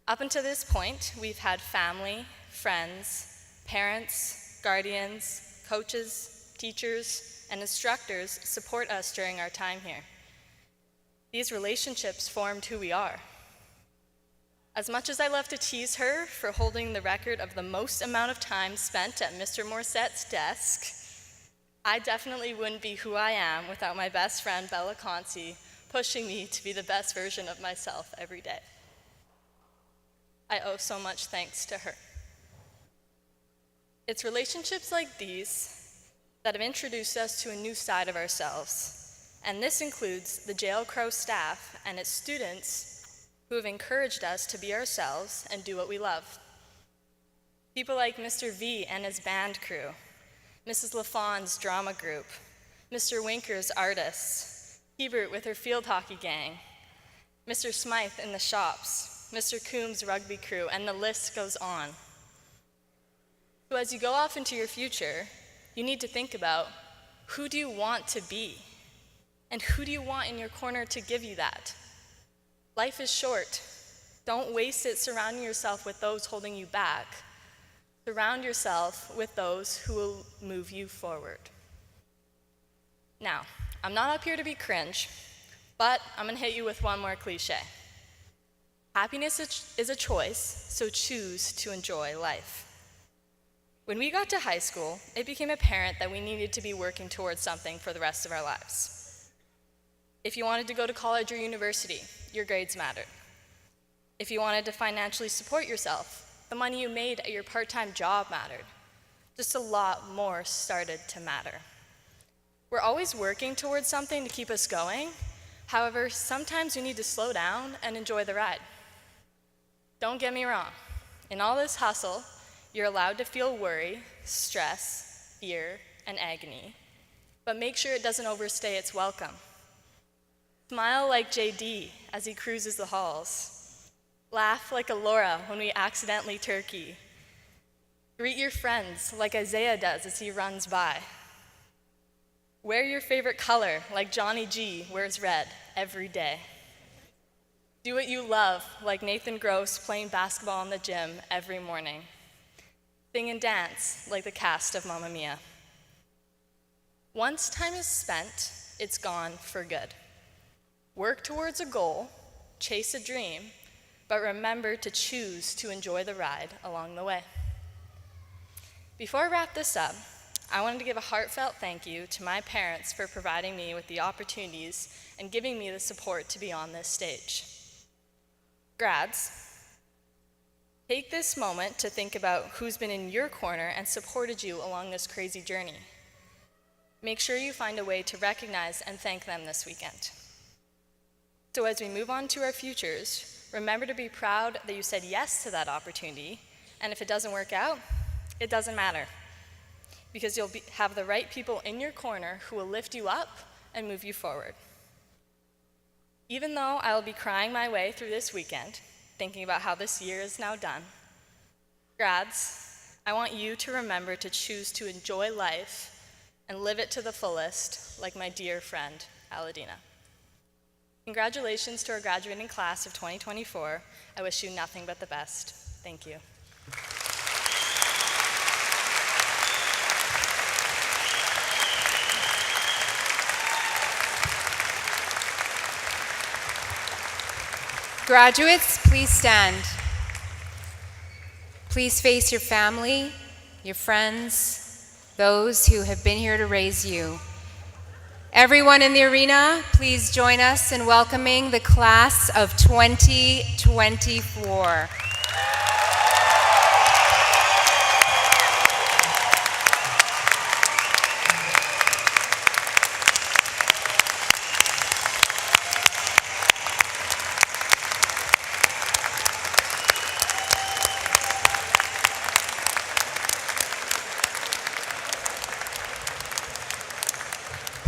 Up until this point, we've had family, friends, parents, guardians, coaches, teachers, and instructors support us during our time here. These relationships formed who we are. As much as I love to tease her for holding the record of the most amount of time spent at Mr. Morsette's desk, I definitely wouldn't be who I am without my best friend, Bella Conci, pushing me to be the best version of myself every day. I owe so much thanks to her. It's relationships like these that have introduced us to a new side of ourselves, and this includes the Jail Crowe staff and its students who have encouraged us to be ourselves and do what we love. People like Mr. V and his band crew, Mrs. LaFawn's drama group, Mr. Winker's artists, Hebert with her field hockey gang, Mr. Smythe in the shops, Mr. Coombs' rugby crew, and the list goes on. So as you go off into your future, you need to think about who do you want to be? And who do you want in your corner to give you that? Life is short. Don't waste it surrounding yourself with those holding you back. Surround yourself with those who will move you forward. Now, I'm not up here to be cringe, but I'm gonna hit you with one more cliche. Happiness is a choice, so choose to enjoy life. When we got to high school, it became apparent that we needed to be working towards something for the rest of our lives. If you wanted to go to college or university, your grades mattered. If you wanted to financially support yourself, the money you made at your part-time job mattered. Just a lot more started to matter. We're always working towards something to keep us going. However, sometimes we need to slow down and enjoy the ride. Don't get me wrong. In all this hustle, you're allowed to feel worry, stress, fear, and agony, but make sure it doesn't overstay its welcome. Smile like JD as he cruises the halls. Laugh like a Laura when we accidentally turkey. Greet your friends like Isaiah does as he runs by. Wear your favorite color like Johnny G wears red every day. Do what you love like Nathan Gross playing basketball in the gym every morning. Sing and dance like the cast of Mamma Mia. Once time is spent, it's gone for good. Work towards a goal, chase a dream, but remember to choose to enjoy the ride along the way. Before I wrap this up, I wanted to give a heartfelt thank you to my parents for providing me with the opportunities and giving me the support to be on this stage. Grads, take this moment to think about who's been in your corner and supported you along this crazy journey. Make sure you find a way to recognize and thank them this weekend. So as we move on to our futures, remember to be proud that you said yes to that opportunity, and if it doesn't work out, it doesn't matter, because you'll have the right people in your corner who will lift you up and move you forward. Even though I will be crying my way through this weekend, thinking about how this year is now done, grads, I want you to remember to choose to enjoy life and live it to the fullest, like my dear friend, Aladina. Congratulations to our graduating class of 2024. I wish you nothing but the best. Thank you. Graduates, please stand. Please face your family, your friends, those who have been here to raise you. Everyone in the arena, please join us in welcoming the class of 2024.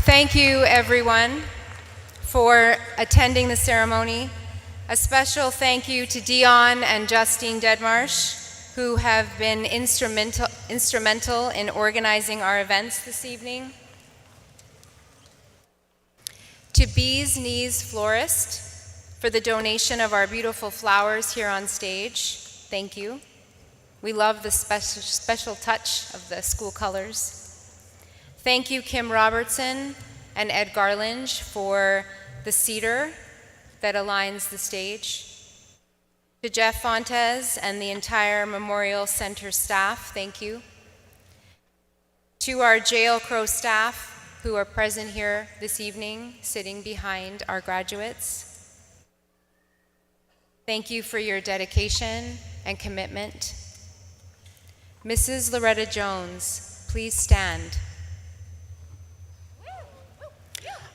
Thank you, everyone, for attending the ceremony. A special thank you to Dion and Justine Deadmarsh, who have been instrumental in organizing our events this evening. To Bees Knees Florist for the donation of our beautiful flowers here on stage. Thank you. We love the special touch of the school colors. Thank you, Kim Robertson and Ed Garland, for the cedar that aligns the stage. To Jeff Fontes and the entire Memorial Center staff, thank you. To our Jail Crowe staff who are present here this evening, sitting behind our graduates, thank you for your dedication and commitment. Mrs. Loretta Jones, please stand.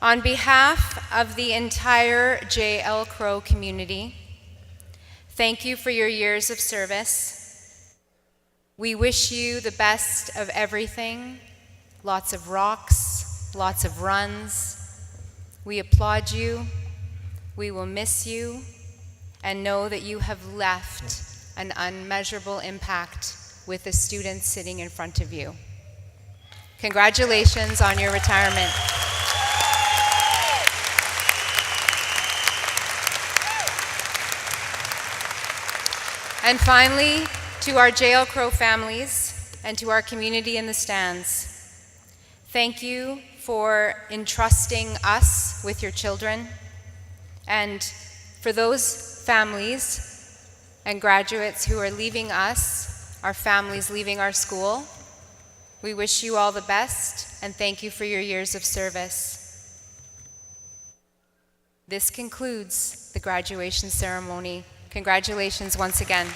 On behalf of the entire J.L. Crowe community, thank you for your years of service. We wish you the best of everything, lots of rocks, lots of runs. We applaud you, we will miss you, and know that you have left an unmeasurable impact with the students sitting in front of you. Congratulations on your retirement. And finally, to our J.L. Crowe families and to our community in the stands, thank you for entrusting us with your children. And for those families and graduates who are leaving us, our families leaving our school, we wish you all the best and thank you for your years of service. This concludes the graduation ceremony. Congratulations once again.